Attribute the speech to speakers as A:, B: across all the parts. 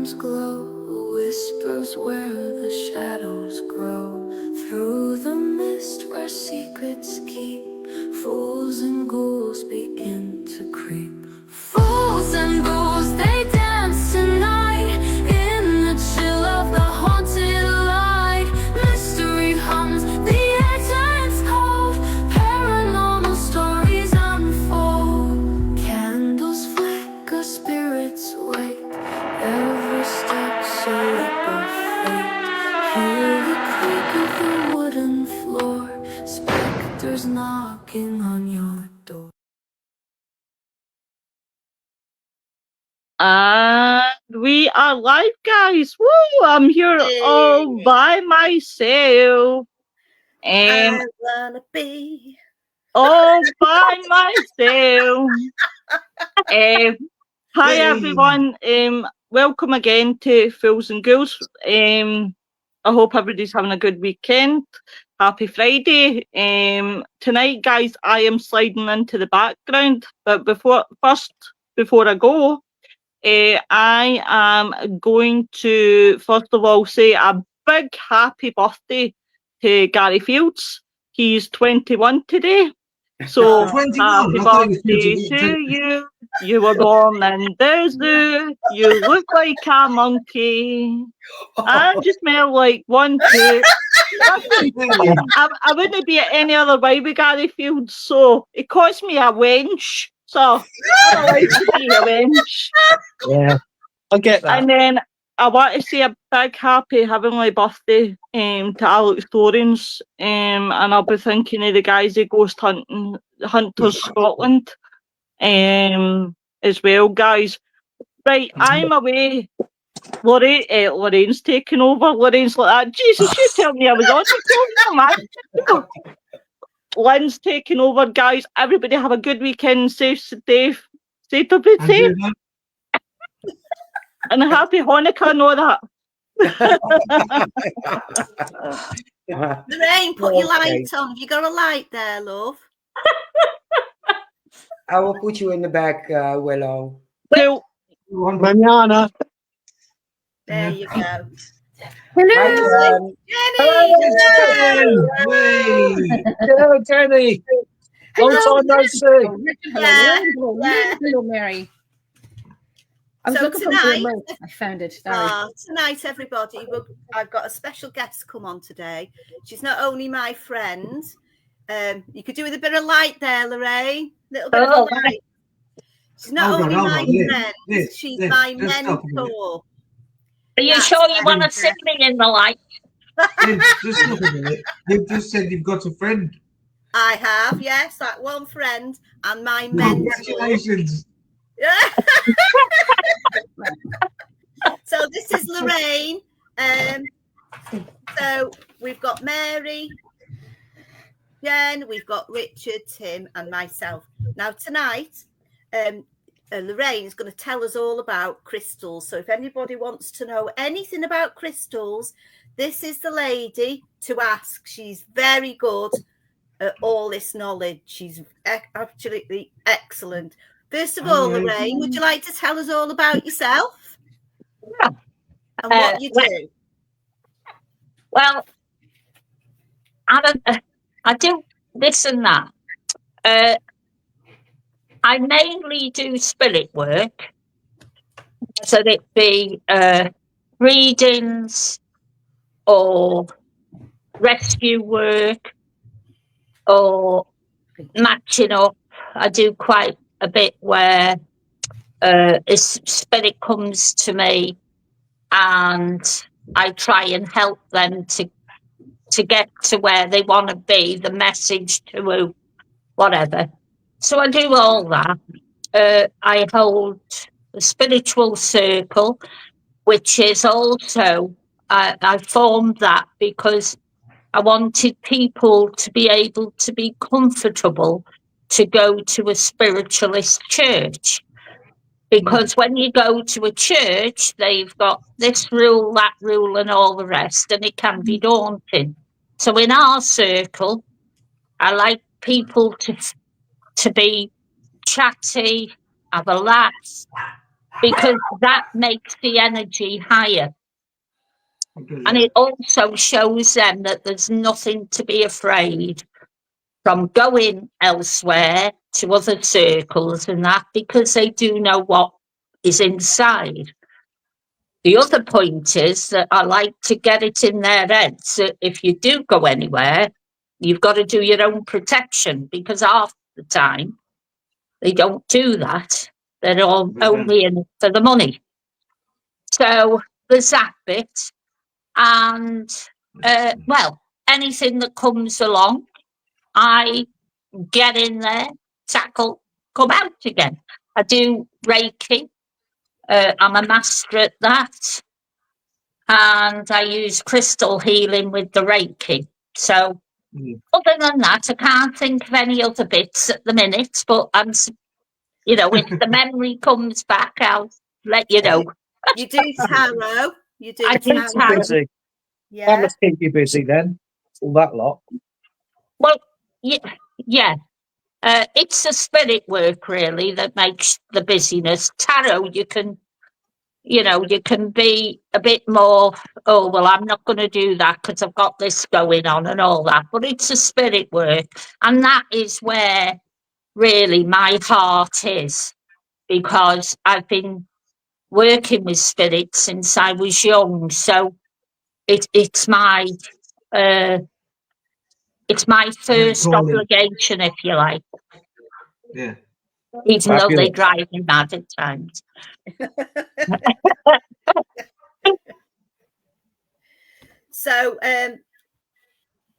A: lanterns glow, whispers where the shadows grow. Through the mist where secrets keep, fools and ghouls begin to creep. Fools and ghouls, they dance tonight in the chill of the haunted light. Mystery hums, the air turns cold, paranormal stories unfold. Candles flicker, spirits wait, every step's a leap of fate. Hear the creak of the wooden floor, specters knocking on your door.
B: And we are live, guys. Woo! I'm here all by myself.
C: I wanna be
B: all by myself. Hi everyone. Welcome again to Fools and Ghouls. I hope everybody's having a good weekend. Happy Friday. Tonight, guys, I am sliding into the background. But before I go, I am going to first of all say a big happy birthday to Gary Fields. He's 21 today. So happy birthday to you. You were born in the zoo. You look like a monkey. And you smell like one too. I wouldn't be any other way with Gary Fields, so it cost me a wench. So I like to be a wench.
D: Yeah, I get that.
B: And then I want to say a big happy heavenly birthday to Alex Dorrans. And I'll be thinking of the guys at Ghost Hunters Scotland as well, guys. Right, I'm away. Lorraine's taking over. Lorraine's like that. Jesus, you tell me I was on the phone, man. Lynn's taking over, guys. Everybody have a good weekend. Safe to be safe. And a happy Hanukkah and all that.
C: Lorraine, put your light on. Have you got a light there, love?
E: I will put you in the back, Willow.
B: Cool.
D: Manana.
C: There you go.
E: Hello,
C: Jenny!
D: Hello, Jenny. Long time no see.
C: Hello,
F: Mary. I was
C: So
F: looking
C: tonight-
F: for the I found it. Sorry.
C: Tonight, everybody, I've got a special guest come on today. She's not only my friend. You could do with a bit of light there, Lorraine. Little bit of light. She's not only my friend, she's my mentor.
G: Are you sure you want to see me in the light?
H: Just look a minute. You've just said you've got a friend.
C: I have, yes, that one friend and my mentor.
H: Congratulations.
C: So this is Lorraine. So we've got Mary, Jen, we've got Richard, Tim, and myself. Now tonight, Lorraine is going to tell us all about crystals. So if anybody wants to know anything about crystals, this is the lady to ask. She's very good at all this knowledge. She's absolutely excellent. First of all, Lorraine, would you like to tell us all about yourself?
G: Yeah.
C: And what you do?
G: Well, I do this and that. I mainly do spirit work, so it be readings or rescue work or matching up. I do quite a bit where a spirit comes to me and I try and help them to get to where they want to be, the message to whatever. So I do all that. I hold a spiritual circle, which is also, I formed that because I wanted people to be able to be comfortable to go to a spiritualist church. Because when you go to a church, they've got this rule, that rule, and all the rest, and it can be daunting. So in our circle, I like people to be chatty, have a laugh, because that makes the energy higher.
H: Because,
G: And it also shows them that there's nothing to be afraid from going elsewhere to other circles and that, because they do know what is inside. The other point is that I like to get it in their heads that if you do go anywhere, you've got to do your own protection, because half the time they don't do that. They're all only in it for the money. So there's that bit. And, well, anything that comes along, I get in there, tackle, come out again. I do Reiki. I'm a master at that. And I use crystal healing with the Reiki. So other than that, I can't think of any other bits at the minute, but I'm, you know, if the memory comes back, I'll let you know.
C: You do tarot. You do
G: I do
C: tarot.
G: tarot.
D: Busy. That
C: Yeah.
D: must keep you busy then. All that lot.
G: Well, yeah. It's the spirit work really that makes the busyness. Tarot, you can be a bit more, oh, well, I'm not going to do that because I've got this going on and all that. But it's a spirit work. And that is where really my heart is, because I've been working with spirits since I was young. So it's my first obligation, if you like.
H: Yeah.
G: Even though they
D: Fabulous.
G: drive me mad at times.
C: So,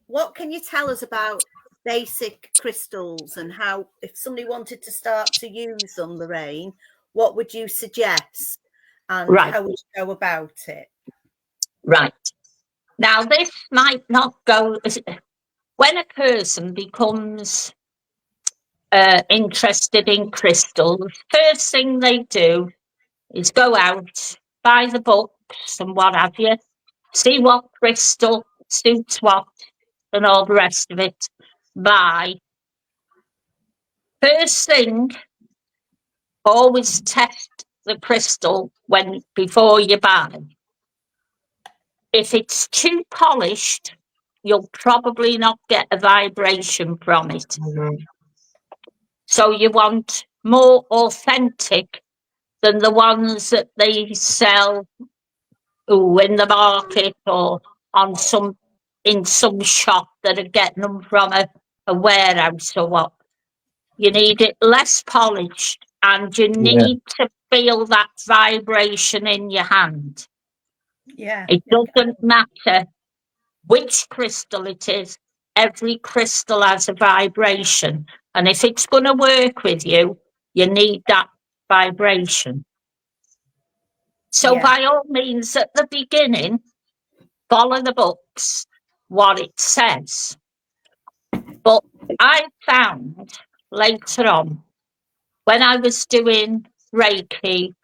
C: what can you tell us about basic crystals and how, if somebody wanted to start to use them, Lorraine, what would you suggest and
G: Right.
C: how would you go about it?
G: Right. Now, this might not go... When a person becomes interested in crystals, first thing they do is go out, buy the books and what have you, see what crystal suits what and all the rest of it. Buy. First thing, always test the crystal before you buy. If it's too polished, you'll probably not get a vibration from it. So you want more authentic than the ones that they sell in the market or in some shop that are getting them from a warehouse or what. You need it less polished, and you need to feel that vibration in your hand.
C: Yeah.
G: It doesn't matter which crystal it is. Every crystal has a vibration. And if it's going to work with you, you need that vibration. So by all means, at the beginning, follow the books, what it says. But I found later on, when I was doing Reiki,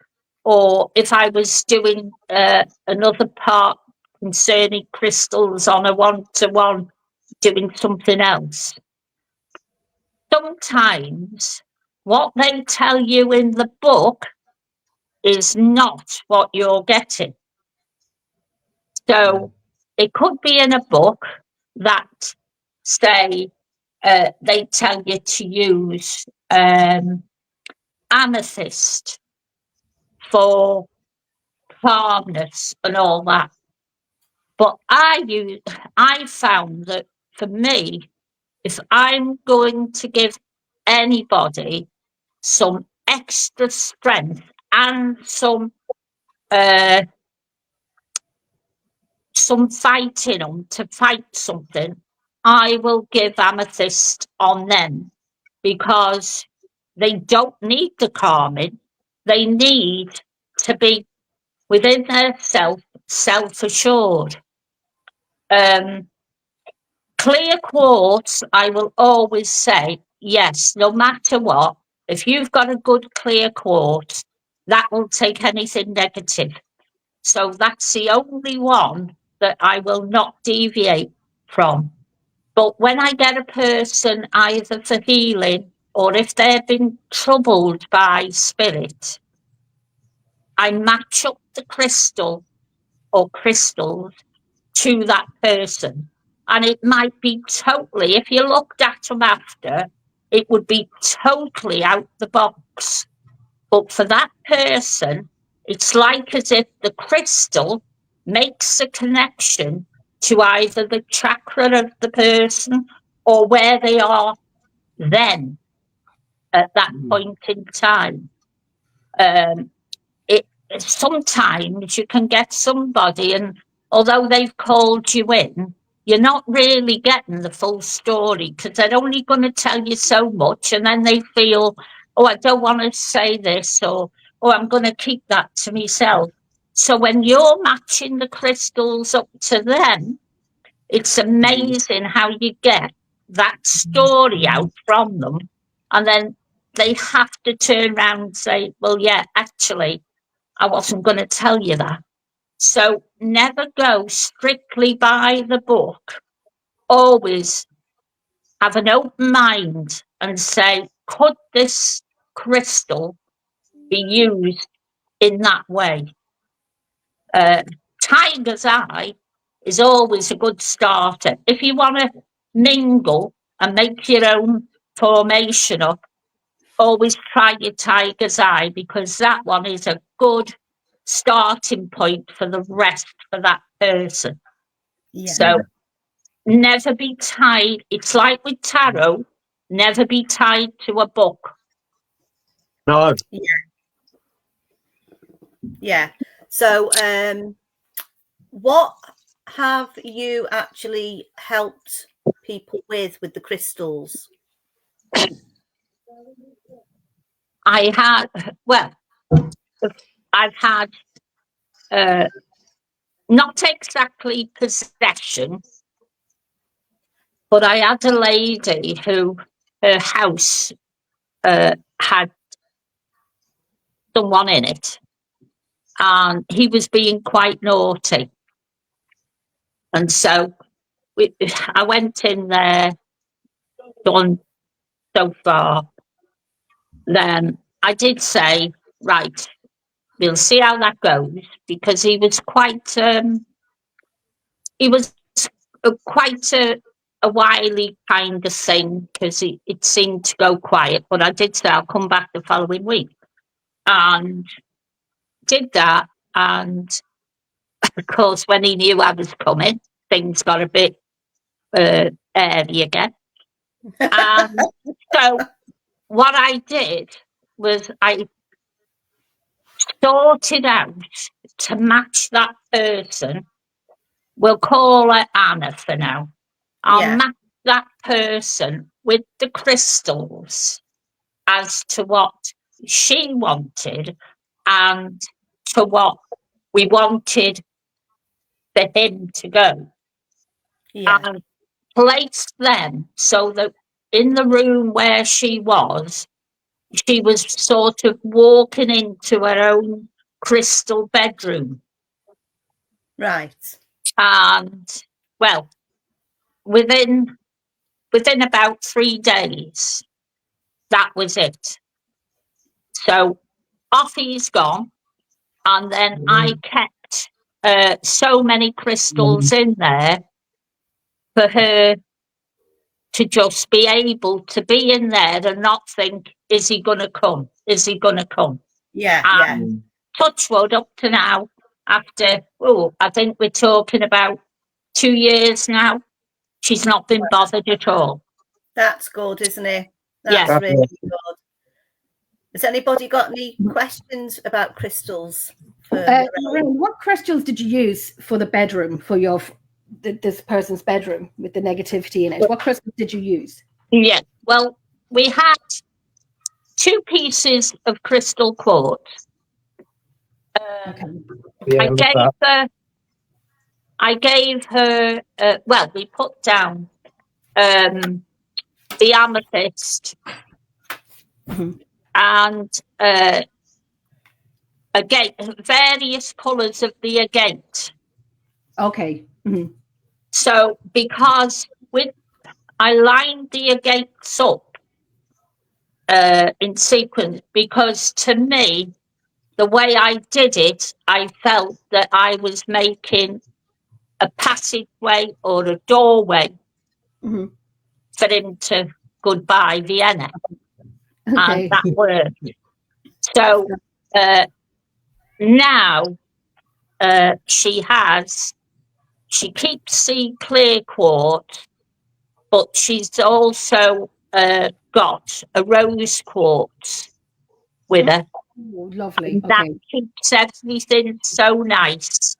G: or if I was doing another part concerning crystals on a one-to-one, doing something else, sometimes what they tell you in the book is not what you're getting. So it could be in a book that, say, they tell you to use amethyst for calmness and all that. But I found that for me, if I'm going to give anybody some extra strength and some fight in them to fight something, I will give amethyst on them, because they don't need the calming. They need to be within their self-assured. Clear quartz, I will always say, yes, no matter what, if you've got a good clear quartz, that will take anything negative. So that's the only one that I will not deviate from. But when I get a person either for healing or if they've been troubled by spirit, I match up the crystal or crystals to that person. And it might be totally, if you looked at them after, it would be totally out the box. But for that person, it's like as if the crystal makes a connection to either the chakra of the person or where they are then at that point in time. Sometimes you can get somebody, and although they've called you in, you're not really getting the full story because they're only going to tell you so much, and then they feel, oh, I don't want to say this, or oh, I'm going to keep that to myself. So when you're matching the crystals up to them, it's amazing how you get that story out from them, and then they have to turn around and say, well, yeah, actually, I wasn't going to tell you that. So never go strictly by the book. Always have an open mind and say, could this crystal be used in that way? Tiger's eye is always a good starter. If you want to mingle and make your own formation up, always try your tiger's eye because that one is a good starting point for the rest for that person.
C: Yeah.
G: So never be tied. It's like with tarot, never be tied to a book.
D: No.
C: Yeah. So, what have you actually helped people with the crystals?
G: I've had not exactly possession, but I had a lady who her house had someone in it, and he was being quite naughty. And so I went in there, done so far. Then I did say, right, we'll see how that goes, because he was quite a wily kind of thing, because it seemed to go quiet. But I did say I'll come back the following week, and did that. And of course, when he knew I was coming, things got a bit airy again. And so what I did was I sorted out to match that person. We'll call her Anna for now. I'll match that person with the crystals as to what she wanted and to what we wanted for him to go.
C: Yeah.
G: And placed them so that in the room where she was sort of walking into her own crystal bedroom.
C: Right.
G: And well, within about 3 days, that was it. So off he's gone, and then I kept so many crystals in there for her to just be able to be in there and not think, is he going to come? Is he going to come?
C: Yeah.
G: And touch wood, up to now, after, I think we're talking about 2 years now, she's not been bothered at all.
C: That's good, isn't it?
G: Yeah.
C: That's really good. Has anybody got any questions about crystals?
F: Lorraine, what crystals did you use for the bedroom, for this person's bedroom with the negativity in it? What crystals did you use?
G: Yeah, well, we had 2 pieces of crystal quartz.
F: Okay.
G: I gave her, well, we put down the amethyst and agate, various colours of the agate.
F: Okay.
G: So because I lined the agates up in sequence, because to me, the way I did it, I felt that I was making a passageway or a doorway
F: Mhm.
G: for him to goodbye Vienna, and
F: Okay.
G: that worked. So now she keeps the clear quartz, but she's also got a rose quartz with her.
F: Oh, lovely.
G: And that
F: Okay.
G: keeps everything so nice,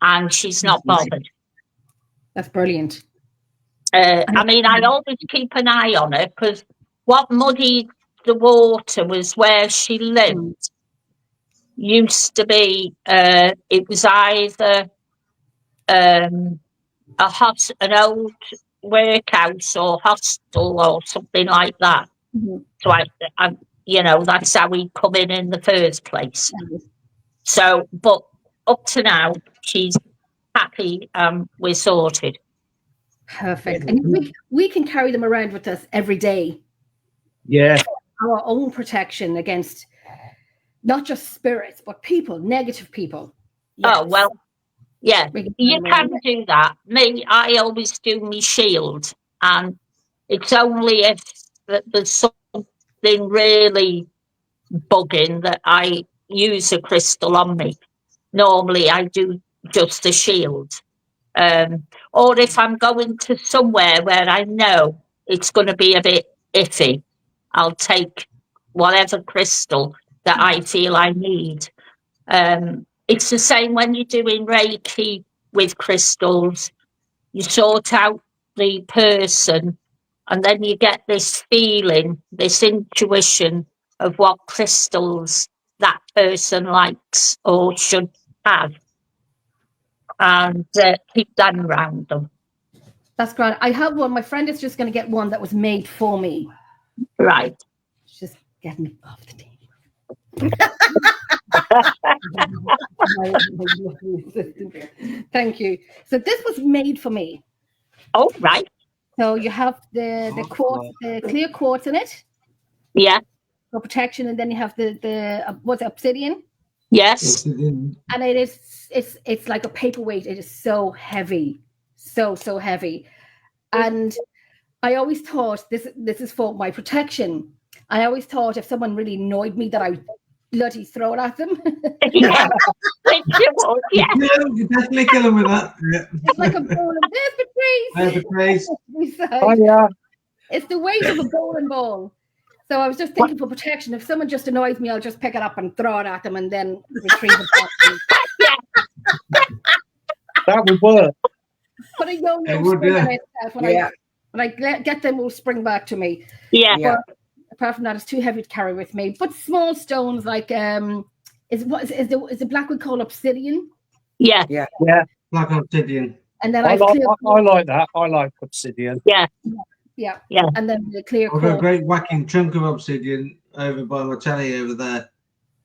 G: and she's not bothered.
F: That's brilliant.
G: I mean, I always keep an eye on her, because what muddied the water was where she lived. Used to be, it was either an old workhouse or hostel or something like that.
F: Mhm.
G: So I, you know, that's how we come in the first place. So, but up to now, she's happy. We're sorted.
F: Perfect. And we can carry them around with us every day.
D: Yeah.
F: Our own protection against not just spirits, but people, negative people.
G: Yes. Oh, well, yeah, you can
F: around.
G: do that. Me, I always do me shield, and it's only if there's something really bugging that I use a crystal on me. Normally, I do just a shield. Or if I'm going to somewhere where I know it's going to be a bit iffy, I'll take whatever crystal that I feel I need. It's the same when you're doing Reiki with crystals. You sort out the person, and then you get this feeling, this intuition of what crystals that person likes or should have, and keep them around them.
F: That's great. I have one. My friend is just going to get one that was made for me.
G: Right.
F: She's just getting it off the table. Thank you. So this was made for me.
G: Oh, right.
F: So you have the quartz, the clear quartz in it.
G: Yeah.
F: For protection, and then you have the what's it, obsidian?
G: Yes.
H: Obsidian.
F: And it's like a paperweight. It is so heavy, so heavy. And I always thought this is for my protection. I always thought if someone really annoyed me that I would bloody throw it at them.
G: Yeah.
H: Yeah, you definitely kill them with that. Yeah.
F: It's like a bowl of
H: There's the praise.
D: Oh, yeah.
F: It's the weight of a bowling ball. So I was just thinking for protection, if someone just annoys me, I'll just pick it up and throw it at them and then retrieve it back.
D: That would work.
F: Put a yo-yo spring on it. When I get them, will spring back to me.
G: Yeah.
F: But apart from that, it's too heavy to carry with me. But small stones like is the black we call obsidian?
G: Yeah.
D: Yeah.
H: Like obsidian.
F: And then
D: I like that. I like obsidian.
G: Yeah.
F: Yeah.
G: Yeah.
F: And then the clear
H: I've got a
F: quartz.
H: great whacking chunk of obsidian over by my telly over there.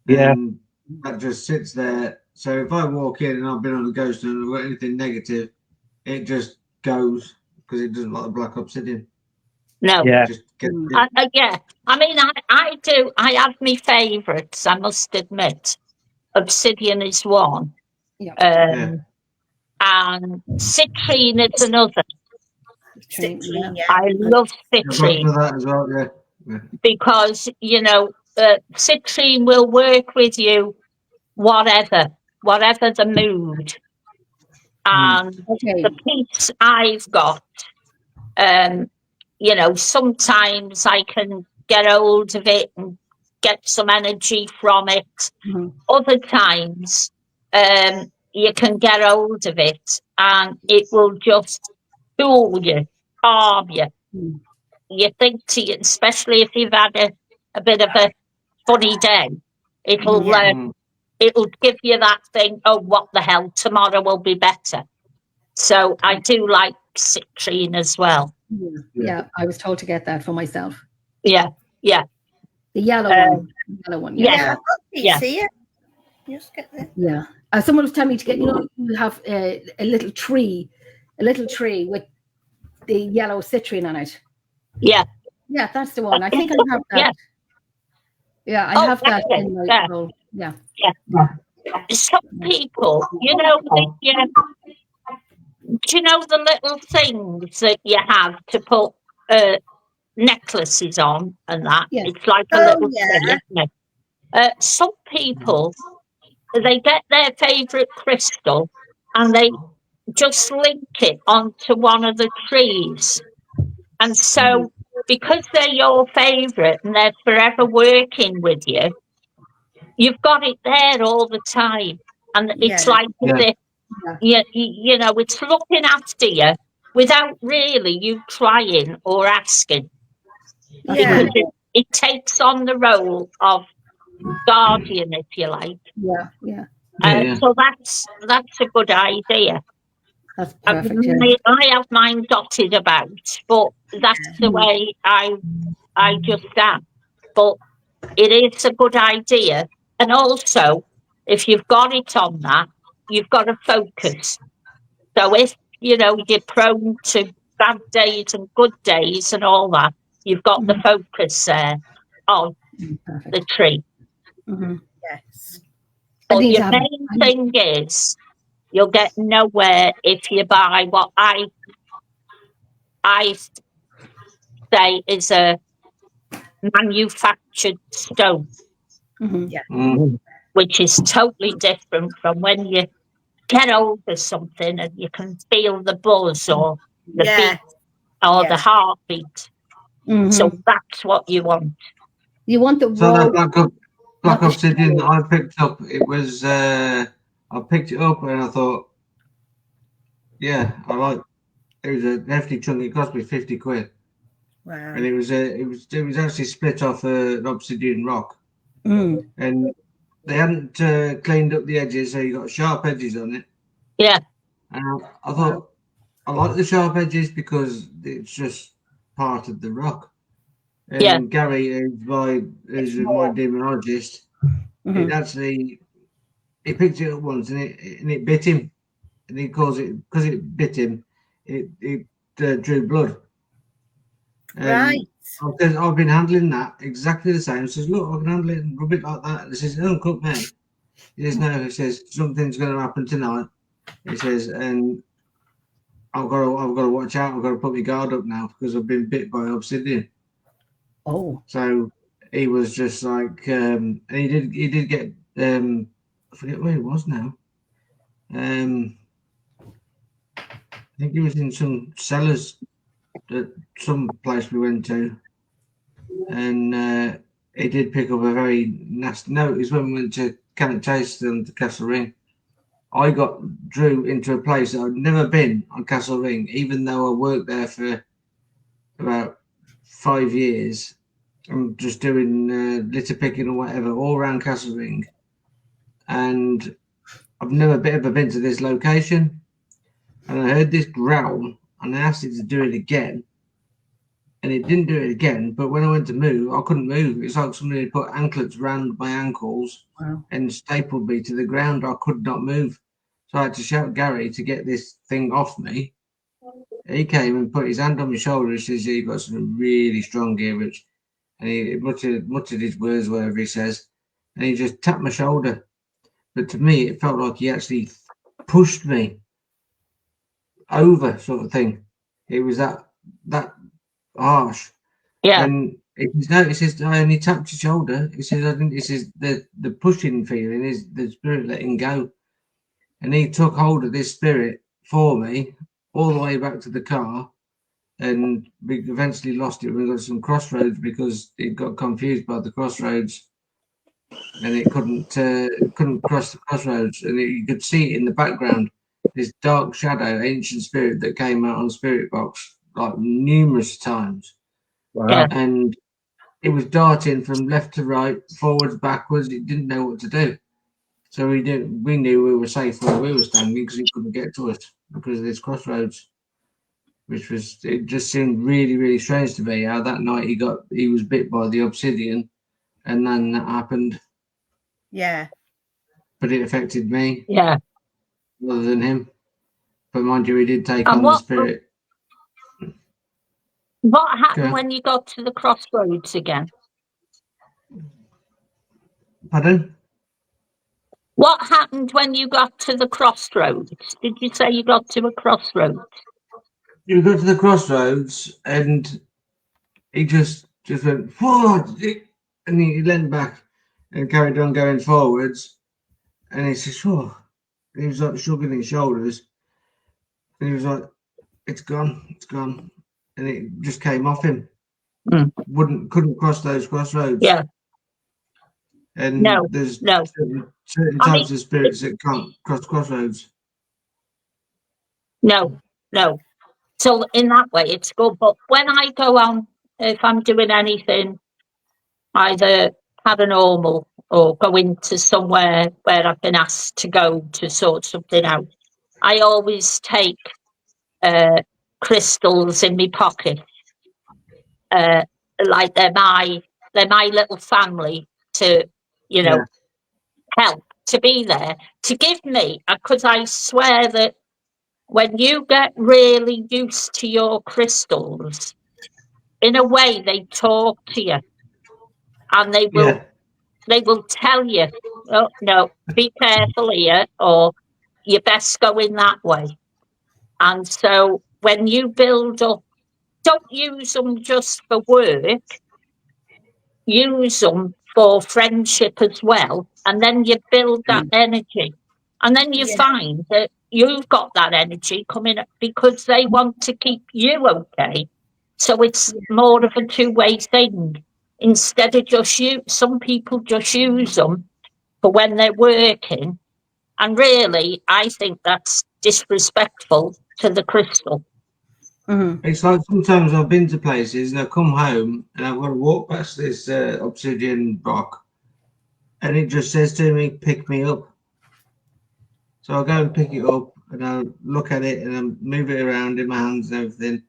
D: Yeah.
H: And that just sits there. So if I walk in and I've been on a ghost and I've got anything negative, it just goes because it doesn't like the black obsidian.
G: No.
D: Yeah.
H: Just get
G: Yeah. I mean, I do. I have my favourites, I must admit. Obsidian is one.
F: Yeah.
G: And citrine is another.
C: Citrine, yeah.
G: I love
H: I've got
G: citrine
H: for that as well, yeah.
G: because, you know, citrine will work with you whatever the mood. And the piece I've got, you know, sometimes I can get hold of it and get some energy from it.
F: Mm-hmm.
G: Other times, you can get hold of it and it will just fool you, calm you.
F: Mm.
G: You think to you, especially if you've had a bit of a funny day, it'll give you that thing, oh, what the hell, tomorrow will be better. So I do like citrine as well.
F: Yeah, I was told to get that for myself.
G: Yeah.
F: The yellow one.
G: Yeah.
C: See it? Just get there.
F: Yeah. Someone was telling me to get, you have a little tree with the yellow citrine on it.
G: Yeah.
F: Yeah, that's the one. I think I have that.
G: Yeah.
F: Yeah, I have that in my bowl. Yeah.
G: Some people, do you know the little things that you have to put necklaces on and that?
F: Yes.
G: It's like a
C: Oh,
G: little
C: yeah.
G: thing, isn't it? Some people, they get their favourite crystal and they just link it onto one of the trees. And so, because they're your favourite and they're forever working with you, you've got it there all the time. And it's
C: Yeah.
G: like as if, you know, it's looking after you without really you trying or asking.
C: Yeah.
G: Because it takes on the role of guardian, if you like.
F: Yeah. Yeah.
G: So that's a good idea.
F: That's perfect. Yeah.
G: I have mine dotted about, but that's the way I just am. But it is a good idea. And also, if you've got it on that, you've got to focus. So if, you know, you're prone to bad days and good days and all that, you've got the focus there on
F: Perfect.
G: the tree.
C: Yes.
G: But your main thing is you'll get nowhere if you buy what I say is a manufactured stone, which is totally different from when you get over something and you can feel the buzz or the beat or the heartbeat. So that's what you want.
F: You want the
H: So
F: raw.
H: that black obsidian that I picked up, it was I picked it up and I thought, yeah, I like. It was a hefty chunk. It cost me 50 quid.
C: Wow.
H: And it was actually split off an obsidian rock, and they hadn't cleaned up the edges, so you got sharp edges on it.
G: Yeah.
H: And I thought I like the sharp edges because it's just part of the rock. And Gary, who's my demonologist, he picked it up once and it bit him, and he calls it because it bit him, it drew blood.
C: Right.
H: I've been handling that exactly the same. He says, look, I can handle it and rub it like that. He says, don't cut me. He says, no. He says, something's going to happen tonight. He says, and I've got to watch out. I've got to put my guard up now because I've been bit by obsidian.
F: Oh.
H: So he was just like, and he did get, I forget where he was now. I think he was in some cellars at some place we went to. And he did pick up a very nasty note. Is when we went to Cannock Chase and to Castle Ring. I got drew into a place that I'd never been on Castle Ring, even though I worked there for about 5 years. I'm just doing litter picking or whatever all around Castle Ring, and I've never ever been to this location. And I heard this growl, and I asked it to do it again. And it didn't do it again, but when I went to move, I couldn't move. It's like somebody put anklets round my ankles and stapled me to the ground. I could not move. So I had to shout Gary to get this thing off me. He came and put his hand on my shoulder. He says, yeah, you've got some really strong gear, Rich. And he muttered his words, whatever he says. And he just tapped my shoulder. But to me, it felt like he actually pushed me over, sort of thing. It was that harsh.
G: Yeah.
H: And he says, I only tapped your shoulder. He says, I think this is the pushing feeling is the spirit letting go. And he took hold of this spirit for me all the way back to the car. And we eventually lost it. We got some crossroads because it got confused by the crossroads. And it couldn't cross the crossroads. And you could see it in the background, this dark shadow, ancient spirit that came out on the spirit box like numerous times.
G: Yeah.
H: And it was darting from left to right, forwards, backwards. It didn't know what to do. So we knew we were safe where we were standing because it couldn't get to us because of this crossroads. It just seemed really, really strange to me how that night he was bit by the obsidian, and then that happened.
C: Yeah.
H: But it affected me.
G: Yeah.
H: Rather than him. But mind you, he did take on the spirit.
G: What happened when you got to the crossroads again?
H: Pardon?
G: What happened when you got to the crossroads? Did you say you got to a crossroads?
H: You go to the crossroads, and he just went forward, and he leaned back and carried on going forwards. And he says, "Oh," and he was like shrugging his shoulders, and he was like, "It's gone, it's gone," and it just came off him. Couldn't cross those crossroads.
G: Yeah.
H: And
G: No,
H: there's
G: no.
H: certain
G: I
H: types
G: mean,
H: of spirits that can't cross crossroads.
G: No. So in that way, it's good. But when I go on, if I'm doing anything, either paranormal or go into somewhere where I've been asked to go to sort something out, I always take crystals in my pocket. Like they're my little family to, help, to be there, to give me, because I swear that when you get really used to your crystals, in a way they talk to you, and they will tell you, "Oh no, be careful here," or "You best go in that way." And so when you build up, don't use them just for work, use them for friendship as well, and then you build that energy, and then you find that you've got that energy coming up because they want to keep you okay. So it's more of a two-way thing instead of just you. Some people just use them for when they're working, and really I think that's disrespectful to the crystal.
H: It's like sometimes I've been to places and I come home and I've got to walk past this obsidian rock, and it just says to me, "Pick me up." So I go and pick it up and I look at it and I move it around in my hands and everything,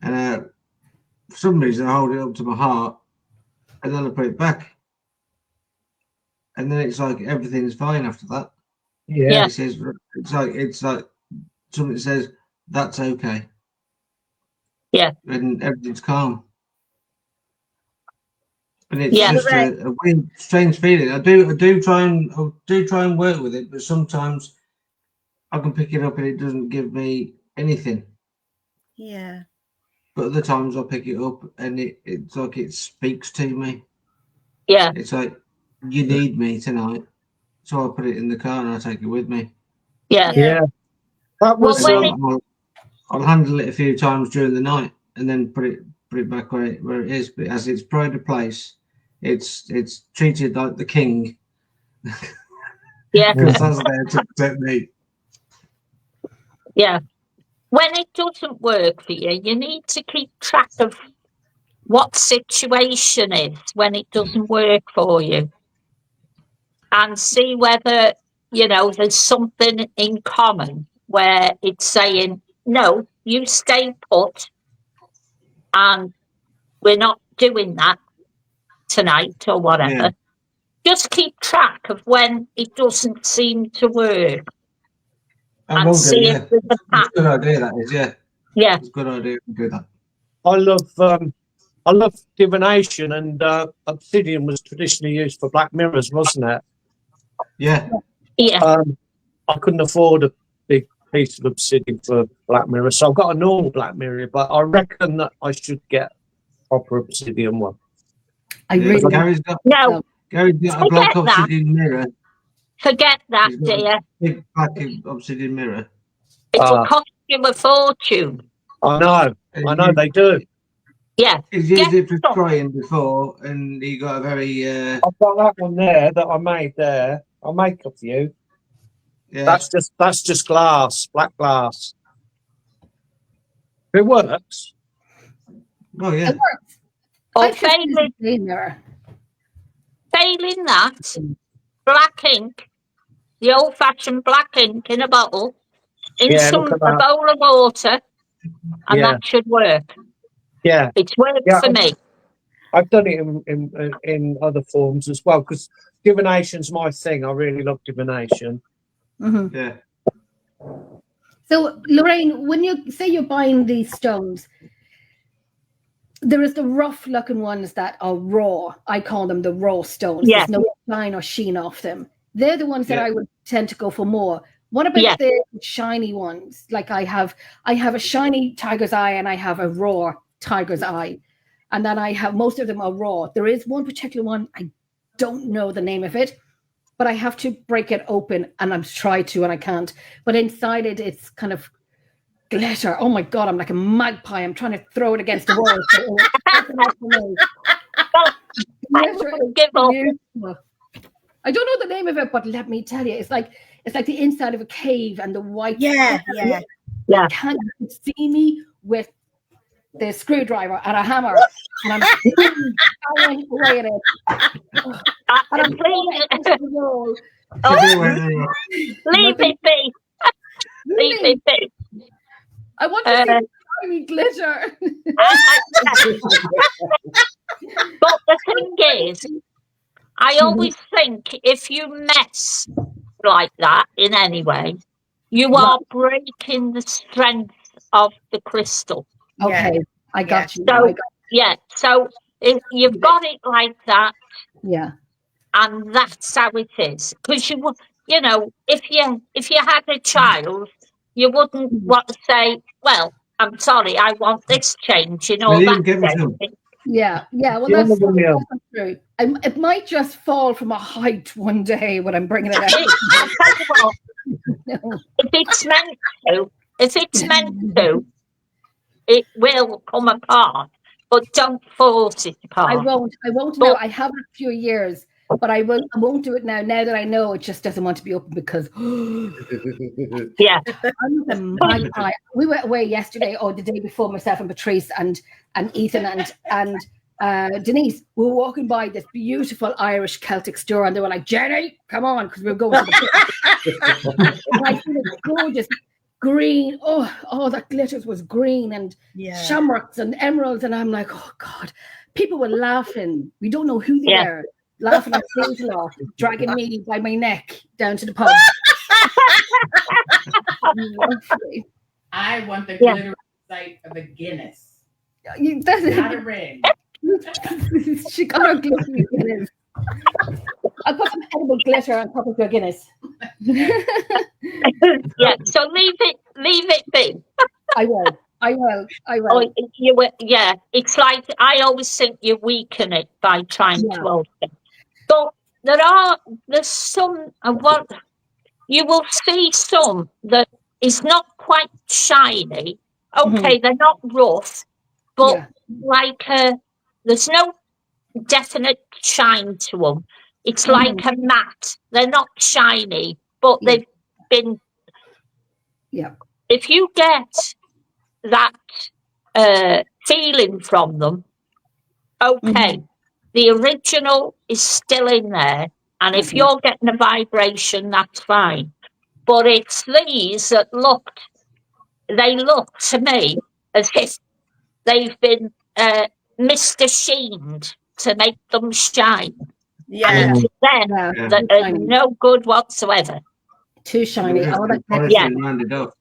H: and for some reason I hold it up to my heart, and then I put it back, and then it's like everything's fine after that.
D: Yeah.
H: It says it's like something says that's okay.
G: Yeah.
H: And everything's calm. And it's
G: Yeah.
H: just a weird, strange feeling. I do try and work with it, but sometimes I can pick it up and it doesn't give me anything.
C: Yeah.
H: But other times I pick it up and it's like it speaks to me.
G: Yeah.
H: It's like, "You need me tonight." So I put it in the car and I take it with me.
G: Yeah.
D: Yeah. That was
H: I'll handle it a few times during the night and then put it back where it is. But as it's pride of place, it's treated like the king.
G: Yeah.
H: Because that's there to protect me.
G: Yeah. When it doesn't work for you, you need to keep track of what situation is when it doesn't work for you, and see whether, there's something in common where it's saying, "No, you stay put, and we're not doing that tonight," or whatever.
H: Yeah.
G: Just keep track of when it doesn't seem to work.
H: I
G: And
H: will do,
G: see
H: yeah.
G: if there's a
H: It's a
G: pattern.
H: good idea, that is, yeah.
G: Yeah.
H: It's a good idea to do that.
D: I love divination, and obsidian was traditionally used for black mirrors, wasn't it?
H: Yeah.
G: Yeah.
D: I couldn't afford a big piece of obsidian for black mirror, so I've got a normal black mirror, but I reckon that I should get a proper obsidian one.
H: Gary's got
G: No.
H: a black obsidian mirror.
G: Forget that,
H: He's got
G: dear.
H: a big black obsidian mirror.
G: It'll cost you a fortune.
D: I know they do.
G: Yeah.
H: He's used it for crying before, and he got a very.
D: I've got that one there that I made there. I'll make a few.
H: Yeah.
D: That's just glass, black glass. It works.
H: Oh yeah.
F: It works.
G: Or failing that, black ink, the old-fashioned black ink in a bottle, in a bowl of water, and that should work.
D: Yeah,
G: it's worked for me.
D: I've done it in other forms as well, because divination's my thing. I really love divination.
F: Mm-hmm.
H: Yeah.
F: So, Lorraine, when you say you're buying these stones, there is the rough-looking ones that are raw. I call them the raw stones.
G: Yeah.
F: There's no shine or sheen off them. They're the ones that
H: Yeah.
F: I would tend to go for more. What about
G: Yeah.
F: the shiny ones? Like I have a shiny tiger's eye and I have a raw tiger's eye. And then I have, most of them are raw. There is one particular one, I don't know the name of it, but I have to break it open and I've tried to and I can't. But inside it, it's kind of glitter. Oh my God, I'm like a magpie. I'm trying to throw it against the wall. So it was open up for me. Glitter is
G: Give up.
F: beautiful. I don't know the name of it, but let me tell you, it's like the inside of a cave and the white.
C: Yeah.
G: Yeah.
F: You can't see me with the screwdriver and a hammer, and I'm banging away at it. And I'm throwing it against the wall.
G: Leave it be. Leave it be.
F: I want to see shiny glitter.
G: But the thing is, I always think if you mess like that in any way, you are breaking the strength of the crystal.
F: Okay, I got you.
G: So, yeah, so if you've got it like that,
F: yeah,
G: and that's how it is. Because you know, if you had a child, you wouldn't want to say, "Well, I'm sorry, I want this changing," or
H: Well,
G: that
H: give it to them.
G: changing.
F: yeah. Well,
D: Yeah,
F: that's
D: yeah.
F: true. It might just fall from a height one day when I'm bringing it out.
G: I'll tell you what,
F: No.
G: if it's meant to, it will come apart. But don't force it apart.
F: I won't now. I have a few years, but I won't do it now. Now that I know it just doesn't want to be open because
G: Yeah.
F: I'm a magpie. We were away yesterday or the day before, myself and Patrice and Ethan and Denise. We were walking by this beautiful Irish Celtic store and they were like, "Jenny, come on," because we were going to the like, gorgeous green. Oh, that glitters was green and shamrocks and emeralds, and I'm like, oh God, people were laughing. We don't know who they are, laughing at things off, dragging me by my neck down to the pub.
I: I want the glitter sight of a Guinness, not a ring.
F: She got her glittery Guinness. I'll put some edible glitter on top of your Guinness.
G: Yeah, so leave it be.
F: I will.
G: Oh, you will, yeah. It's like I always think you weaken it by trying to open it. But there's some what you will see some that is not quite shiny. Okay, they're not rough, but like there's no definite shine to them. It's like a matte. They're not shiny, but they've been.
F: Yeah.
G: If you get that feeling from them, okay, the original is still in there, and if you're getting a vibration, that's fine. But it's these that look to me as if they've been Mr. Sheened to make them shine. And it's them that are no good whatsoever.
F: Too shiny.
H: Yeah.
F: All that glitter.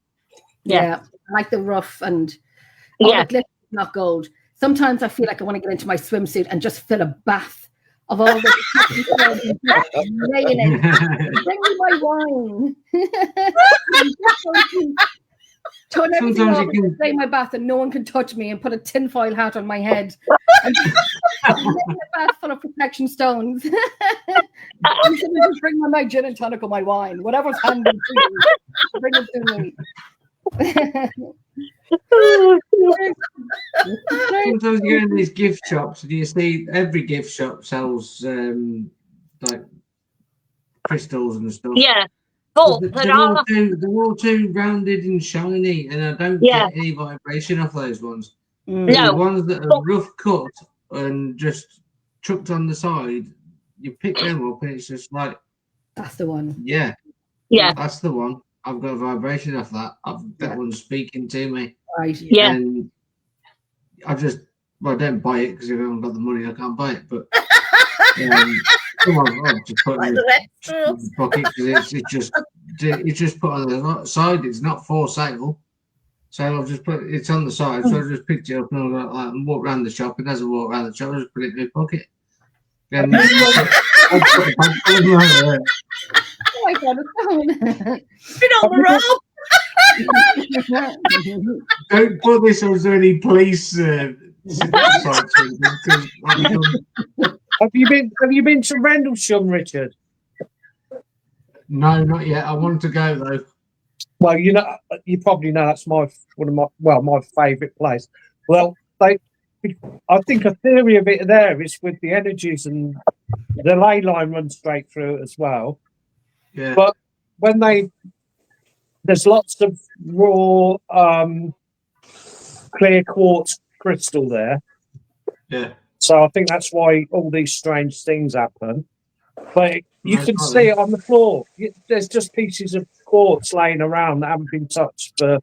G: Yeah.
F: I like the rough and all the glitter is not gold. Sometimes I feel like I want to get into my swimsuit and just fill a bath of all the laying in. Bring me my wine. Turn everything off and stay in my bath and no one can touch me and put a tinfoil hat on my head. And a bath full of protection stones. I'm just bring my gin and tonic or my wine. Whatever's handy to you. Bring it to me.
H: Sometimes you go in these gift shops and you see every gift shop sells like crystals and stuff.
G: Yeah. But
H: they're all too rounded and shiny, and I don't get any vibration off those ones.
G: No.
H: The ones that are rough cut and just chucked on the side, you pick them up and it's just like,
F: that's the one.
G: Yeah.
H: That's the one. I've got a vibration off that. That one's speaking to me.
F: Right.
G: Yeah.
H: And I don't buy it because if I haven't got the money, I can't buy it. But come on, I'll just put it in the pocket because it's just put on the side. It's not for sale. So I've just put it's on the side. So I just picked it up and I walked around the shop. And as I walk around the shop, I just put it in my pocket. And
F: I got a stone.
C: Been on the road.
H: Don't put this on any police sites.
D: Have you been to Rendlesham, Richard?
H: No, not yet. I want to go though.
D: Well, you probably know that's my favourite place. Well, I think a theory of it there is with the energies and the ley line runs straight through it as well.
H: Yeah.
D: But when there's lots of raw clear quartz crystal there.
H: Yeah.
D: So I think that's why all these strange things happen. But you can see it on the floor. There's just pieces of quartz laying around that haven't been touched for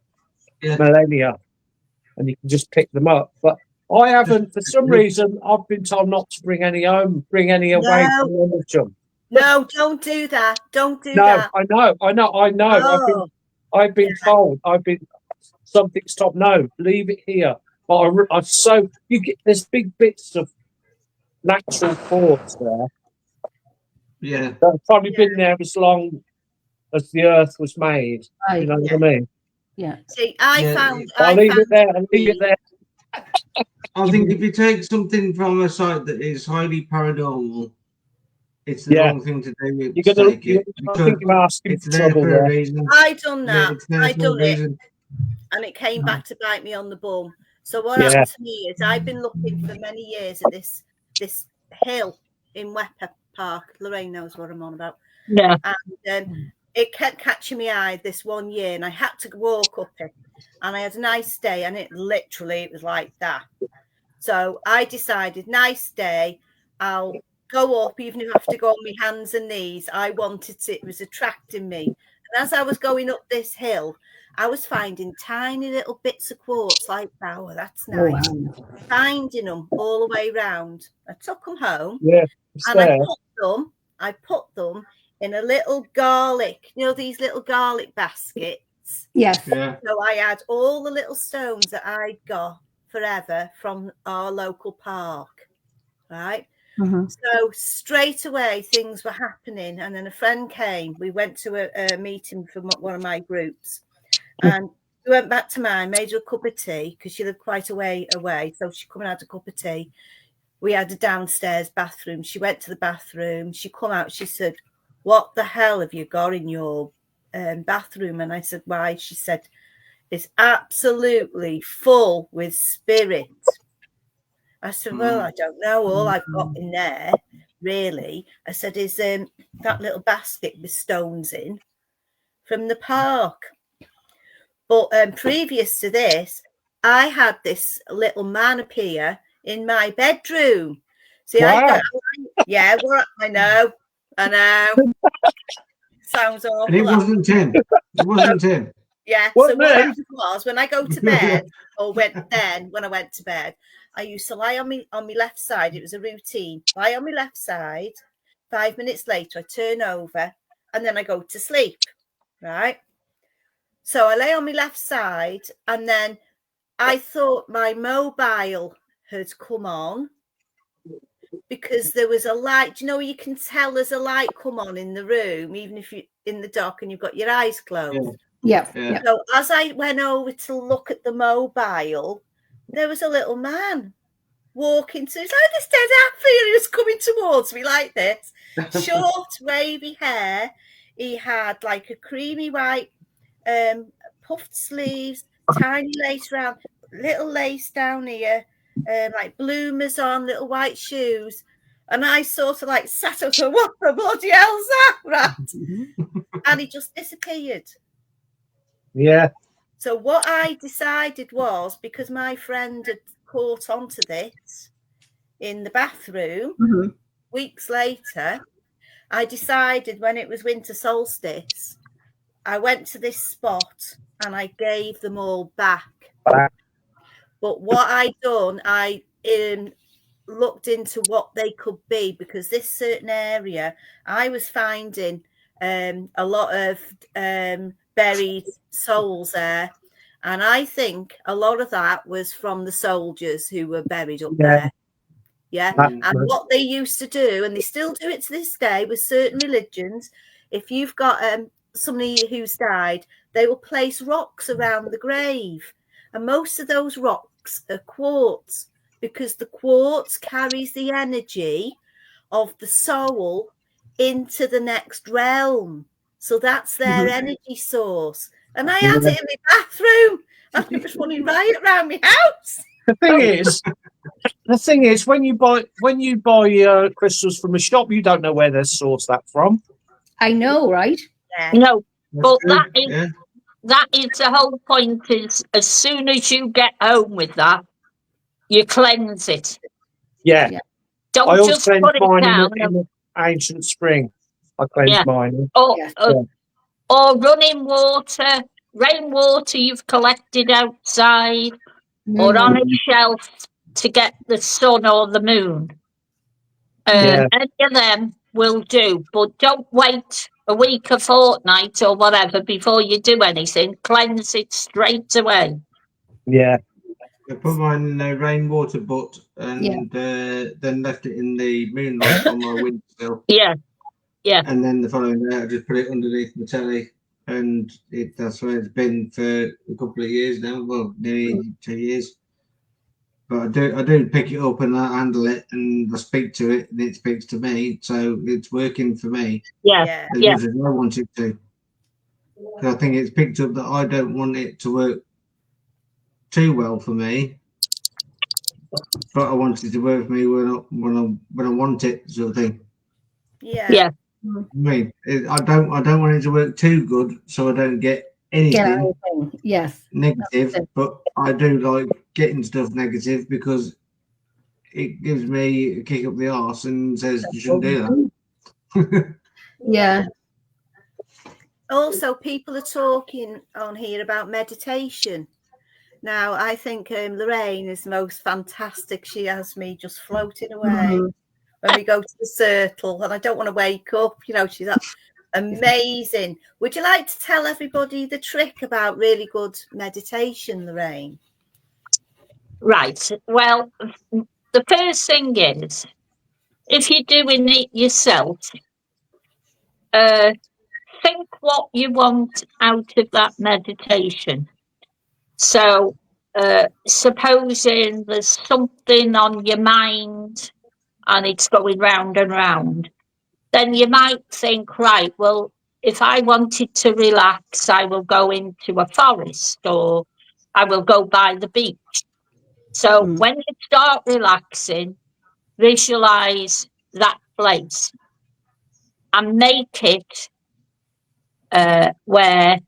D: millennia, and you can just pick them up. But I haven't, for some reason, I've been told not to bring any home, bring any away from Rendlesham.
C: No, don't do that. Don't do
D: No,
C: that.
D: I know.
C: Oh.
D: I've been told. Something stopped. No, leave it here. But there's big bits of natural quartz there.
H: Yeah.
D: That's probably been there as long as the earth was made. You know what I mean?
F: Yeah.
C: See,
D: I'll leave it there.
H: I think if you take something from a site that is highly paranormal, it's the wrong thing to do. Take it. It's there for a reason.
C: I done that. I done it,
H: reason.
C: and it came back to bite me on the bum. So what happened to me is I've been looking for many years at this hill in Wepper Park. Lorraine knows what I'm on about.
G: Yeah.
C: And it kept catching my eye this one year, and I had to walk up it. And I had a nice day, and it was like that. So I decided, nice day, I'll go up, even if I have to go on my hands and knees. I wanted to, it was attracting me. And as I was going up this hill, I was finding tiny little bits of quartz like, oh, that's nice. Finding them all the way around. I took them home, and I put them in a little garlic, these little garlic baskets.
F: Yes.
H: Yeah.
C: So I had all the little stones that I'd got forever from our local park, right?
F: Mm-hmm.
C: So straight away things were happening, and then a friend came. We went to a meeting from one of my groups, and we went back to mine, made her a cup of tea because she lived quite a way away, so she come and had a cup of tea. We had a downstairs bathroom. She went to the bathroom. She come out. She said, "What the hell have you got in your bathroom?" And I said, "Why?" She said, "It's absolutely full with spirit." I said, "Well, I don't know. All I've got in there, really," I said, "is that little basket with stones in from the park." But previous to this, I had this little man appear in my bedroom. See,
D: wow.
C: I know. Sounds awful.
H: And it wasn't 10. It wasn't 10.
C: Yeah. So what happened was, when I go to bed, when I went to bed, I used to lie on my left side. It was a routine. Lie on my left side. 5 minutes later, I turn over, and then I go to sleep. Right. So I lay on my left side, and then I thought my mobile had come on because there was a light. You you can tell there's a light come on in the room, even if you're in the dark and you've got your eyes closed.
F: Yeah.
C: So as I went over to look at the mobile, there was a little man walking to. It's like this dead happy, and he was coming towards me like this. Short, wavy hair. He had like a creamy white puffed sleeves, tiny lace around, little lace down here, like bloomers on, little white shoes. And I sort of like sat up and what the bloody hell's that? Right. And he just disappeared.
D: Yeah.
C: So what I decided was, because my friend had caught onto this in the bathroom, weeks later, I decided when it was winter solstice, I went to this spot and I gave them all back. But what I done, I looked into what they could be, because this certain area, I was finding a lot of buried souls there. And I think a lot of that was from the soldiers who were buried up there. Yeah. And what they used to do, and they still do it to this day with certain religions, if you've got somebody who's died, they will place rocks around the grave, and most of those rocks are quartz, because the quartz carries the energy of the soul into the next realm. So that's their energy source. And I had it in my bathroom, and it was running riot around my house.
D: The thing is, when you buy crystals from a shop, you don't know where they're sourced that from.
F: I know, right?
C: Yeah.
G: No, but
H: true,
G: that is the whole point. Is as soon as you get home with that, you cleanse it.
D: Yeah.
F: Yeah.
G: Don't
D: I always
G: just
D: cleanse
G: put it
D: mine
G: down.
D: in the ancient spring. I cleanse mine.
G: Or,
F: Yes.
G: or running water, rainwater you've collected outside, or on a shelf to get the sun or the moon.
D: Yeah.
G: Any of them will do, but don't wait a week, a fortnight, or whatever before you do anything. Cleanse it straight away.
D: Yeah.
H: I put mine in a rainwater butt and then left it in the moonlight on my windowsill.
G: Yeah.
H: And then the following day, I just put it underneath my telly, and that's where it's been for a couple of years now. Well, nearly 2 years. But I do pick it up and I handle it, and I speak to it, and it speaks to me. So it's working for me.
G: Yeah.
H: As much as I want it to. Because I think it's picked up that I don't want it to work too well for me, but I want it to work for me when I want it, sort of thing.
G: Yeah.
H: I mean, I don't want it to work too good, so I don't get anything negative. But I do like getting stuff negative because it gives me a kick up the arse and says you shouldn't do that.
F: Yeah.
C: Also, people are talking on here about meditation. Now, I think Lorraine is the most fantastic. She has me just floating away when we go to the circle, and I don't want to wake up. You know, she's amazing. Would you like to tell everybody the trick about really good meditation, Lorraine?
G: Right. Well, the first thing is, if you're doing it yourself, think what you want out of that meditation. So, supposing there's something on your mind and it's going round and round, then you might think, right, well, if I wanted to relax, I will go into a forest or I will go by the beach. So when you start relaxing, visualize that place and make it where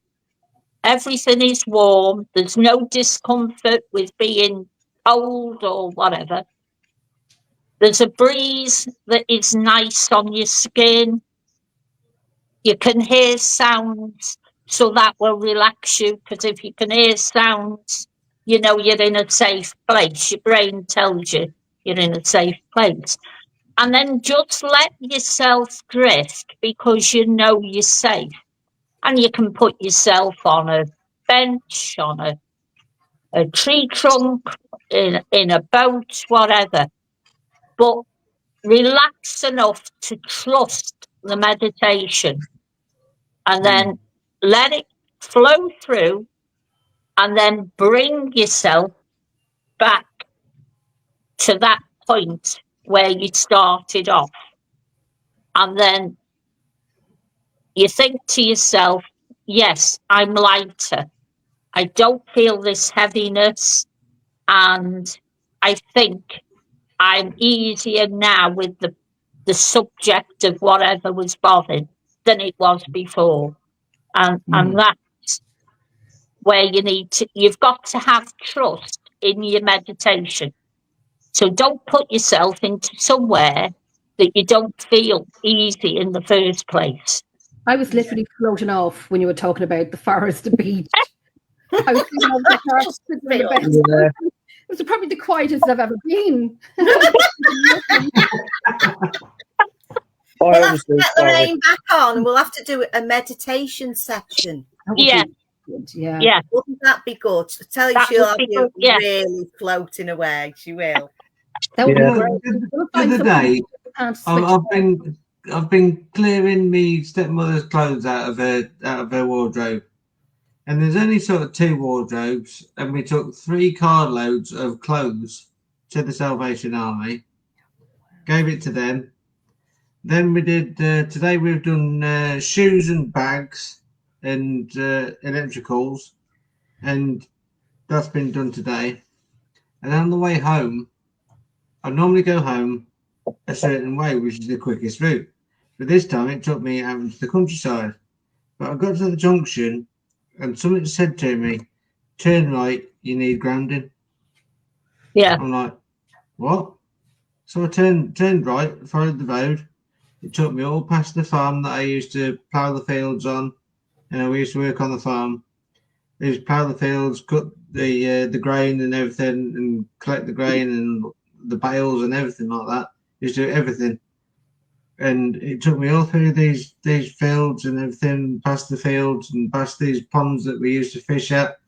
G: everything is warm. There's no discomfort with being cold or whatever. There's a breeze that is nice on your skin. You can hear sounds, so that will relax you, because if you can hear sounds, you know you're in a safe place. Your brain tells you you're in a safe place. And then just let yourself drift, because you know you're safe. And you can put yourself on a bench, on a tree trunk, in a boat, whatever. But relax enough to trust the meditation, and then let it flow through, and then bring yourself back to that point where you started off. And then you think to yourself, yes, I'm lighter. I don't feel this heaviness. And I think I'm easier now with the subject of whatever was bothered than it was before. And that's where you've got to have trust in your meditation. So don't put yourself into somewhere that you don't feel easy in the first place.
F: I was literally floating off when you were talking about the forest, the beach. I was thinking of the forest, it was probably the quietest I've ever been.
C: We'll have to get Lorraine back on, and we'll have to do a meditation section.
G: Yeah.
F: Yeah.
C: Wouldn't that be good? I tell you, she'll have you really floating away. She will.
F: That would be great.
H: The other day, I've been clearing me stepmother's clothes out of her wardrobe, and there's only sort of 2 wardrobes, and we took 3 carloads of clothes to the Salvation Army, gave it to them. Then we did today. We've done shoes and bags and electricals, and that's been done today. And on the way home, I normally go home a certain way, which is the quickest route. But this time it took me out into the countryside. But I got to the junction and somebody said to me, turn right, you need grounding.
G: Yeah.
H: I'm like, what? So I turned right, followed the road. It took me all past the farm that I used to plough the fields on. We used to work on the farm. We used to plough the fields, cut the grain and everything, and collect the grain and the bales and everything like that. Used to do everything. And it took me all through these fields and everything, past the fields and past these ponds that we used to fish at,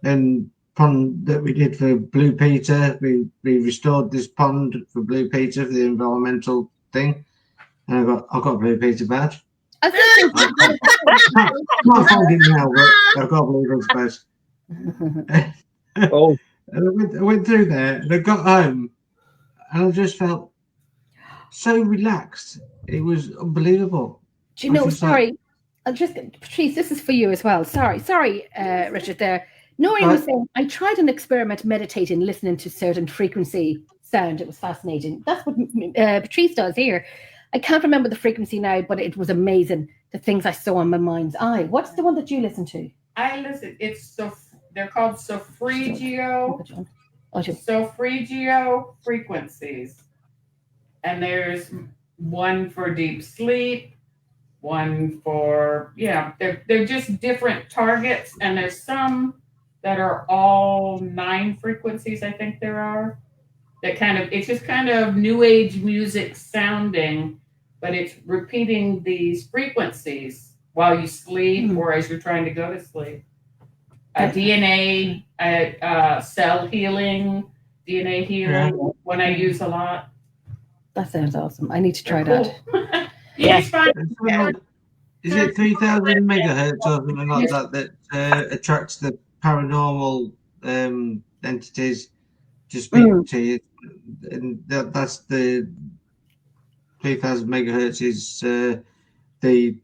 H: and pond that we did for Blue Peter. We restored this pond for Blue Peter for the environmental thing, and I got a Blue Peter badge.
F: I think
H: Can't find it now, but I've got a Blue Peter badge.
D: Oh,
H: And I went through there, and I got home, and I just felt so relaxed. It was unbelievable.
F: Do you know, sorry, Patrice, this is for you as well. Sorry, Richard, there. Noreen was saying, I tried an experiment meditating, listening to certain frequency sound. It was fascinating. That's what Patrice does here. I can't remember the frequency now, but it was amazing, the things I saw in my mind's eye. What's the one that you listen to?
I: I listen. They're called Sofrigio frequencies. And there's one for deep sleep, one for, they're just different targets. And there's some that are all 9 frequencies, I think there are. That it's just kind of new age music sounding, but it's repeating these frequencies while you sleep or as you're trying to go to sleep. DNA, cell healing, DNA healing, one I use a lot.
F: That sounds awesome. I need to try that.
H: Is it 3,000 megahertz or something like that attracts the paranormal entities to speak to you? And that's the 3,000 megahertz is the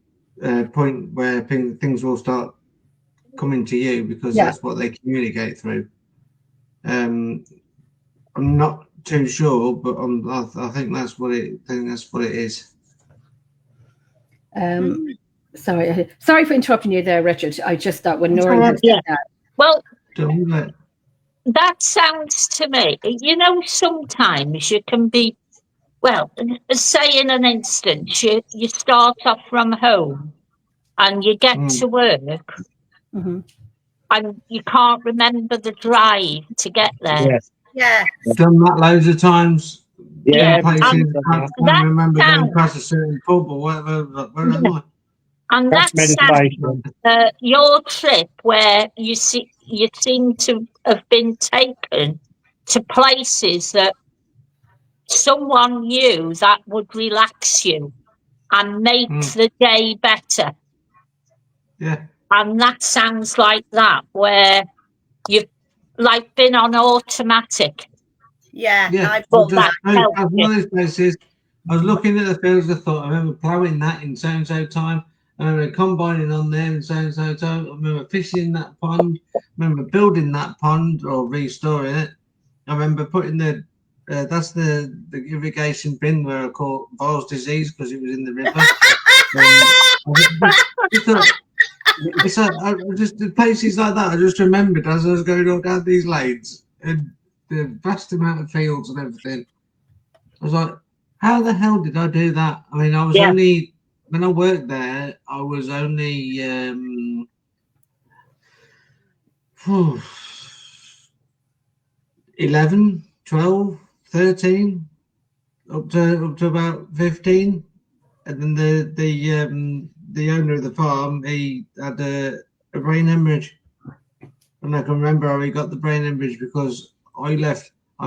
H: point where things will start coming to you, because that's what they communicate through. I'm not too sure, but I think that's what it is.
F: Sorry for interrupting you there, Richard. I just thought when Noreen said that.
G: Well, that sounds to me, sometimes you can be, say in an instance, you start off from home and you get to work and you can't remember the drive to get there.
C: Yeah.
H: I've done that loads of times.
D: Yeah,
H: places. I can't remember going past a certain pub or whatever. Where am I?
G: And that's your trip where you seem to have been taken to places that someone knew that would relax you and make the day better.
H: Yeah.
G: And that sounds like that, where you've been on automatic.
C: Yeah.
H: One of those places. I was looking at the fields. I thought, I remember ploughing that in so and so time. I remember combining on there in so and so time. I remember fishing that pond. I remember building that pond or restoring it. I remember putting that's the irrigation bin where I caught Bowles disease because it was in the river. Just the places like that. I just remembered as I was going all down these lanes and the vast amount of fields and everything. I was like, how the hell did I do that? I mean, I was only, when I worked there, I was only 11, 12, 13, up to about 15. And then the owner of the farm, he had a brain hemorrhage. And I can remember how he got the brain hemorrhage because I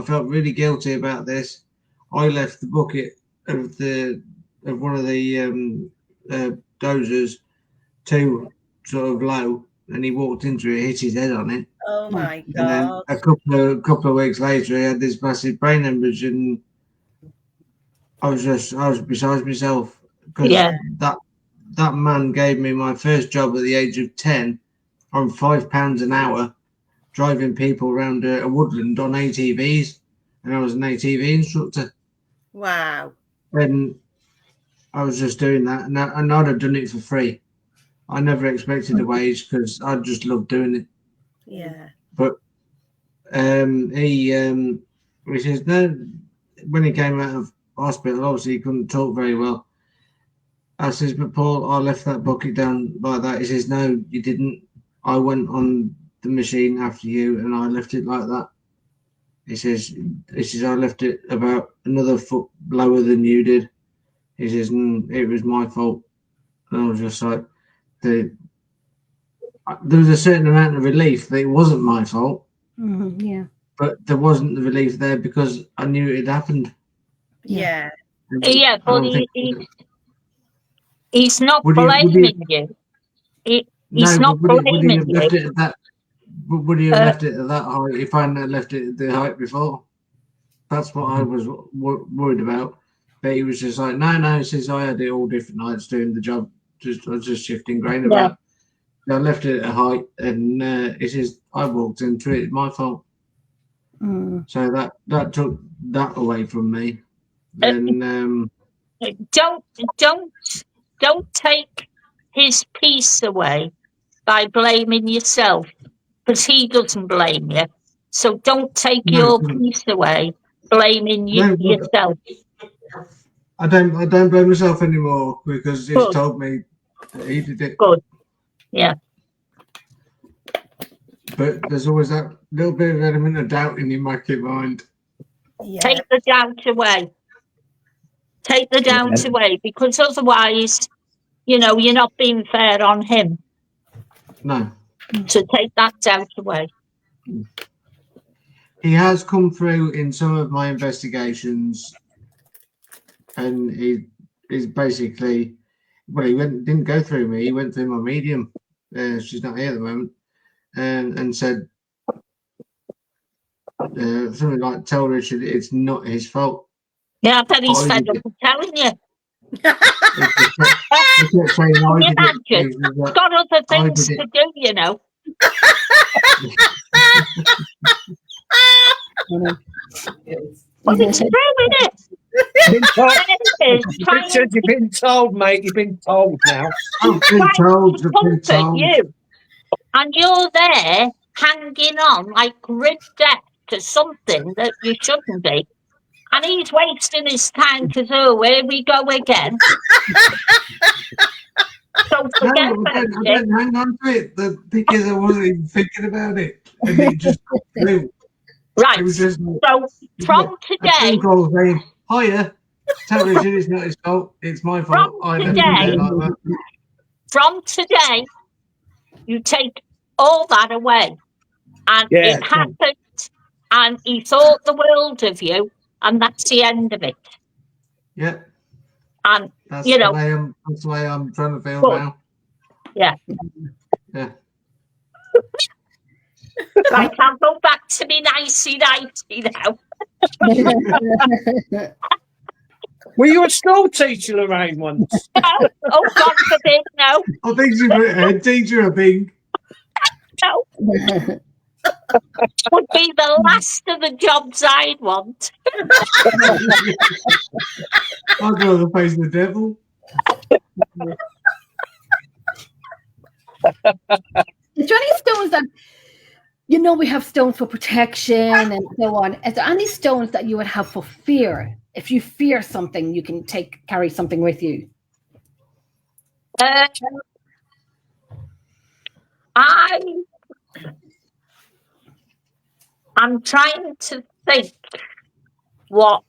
H: felt really guilty about this. I left the bucket of the of one of the dozers too sort of low, and he walked into it, hit his head on it.
C: Oh my
H: And then
C: God.
H: a couple of weeks later, he had this massive brain hemorrhage, and I was beside myself because
G: Yeah.
H: that man gave me my first job at the age of 10 on £5 an hour, driving people around a woodland on ATVs, and I was an ATV instructor.
C: Wow.
H: And I was just doing that, and I'd have done it for free. I never expected a wage because I just loved doing it.
C: Yeah.
H: But he says no. When he came out of hospital, obviously he couldn't talk very well. I says, but Paul, I left that bucket down like that. He says, no, you didn't. I went on the machine after you, and I left it like that. He says, I left it about another foot lower than you did. He says, it was my fault. And I was just like, there was a certain amount of relief that it wasn't my fault.
F: Mm-hmm, yeah.
H: But there wasn't the relief there because I knew it had happened.
C: Yeah.
G: Yeah, but he's not blaming you. He's not
H: would he have
G: blaming
H: left
G: you.
H: it at that? Would he have left it at that height if I hadn't left it at the height before? That's what I was worried about. But he was just like, no. He says I had it all different nights doing the job. I was just shifting grain about. I left it at a height, and he says I walked into it. It's my fault. So that took that away from me. Then
G: don't take his peace away by blaming yourself, because he doesn't blame you. So don't take your peace away blaming yourself.
H: I don't blame myself anymore because he's told me that he did it.
G: Good. Yeah.
H: But there's always that little bit of element of doubt in your mucky mind.
C: Yeah.
G: Take the doubt away. Take the doubt away, because otherwise, you're not being fair on him.
H: No.
G: So take that doubt away.
H: He has come through in some of my investigations, and he is basically, well, didn't go through me. He went through my medium. She's not here at the moment, and said something like, "Tell Richard it's not his fault."
G: Yeah, I bet he's fed up of telling you. He's got other things to do, you know. But it's true, isn't it?
D: Richard, you've been told, mate. You've been told now.
H: I've been told.
G: You. And you're there hanging on like grid death to something that you shouldn't be. And he's wasting his time because, here we go again. So forget about
H: I don't hang on to it because I wasn't even thinking about it. And it just flew.
G: Right.
H: It was just,
G: so from today,
H: saying, hiya, tell Richard it's not his fault, it's my fault.
G: From today, you take all that away. And it happened, and he thought the world of you, and that's the end of it.
H: Yeah.
G: And
H: that's the way I'm trying to feel now.
G: Yeah.
H: Yeah.
G: Right, I'll go back to me nicey now.
D: Were you a school teacher, Lorraine, once?
G: No. Oh, God forbid, no.
H: I think she's a head teacher, I think.
G: No. Would be the last of the jobs I'd want.
H: I'd rather face the devil.
F: Is there any stones that, we have stones for protection and so on. Is there any stones that you would have for fear? If you fear something, you can carry something with you.
G: I'm trying to think what,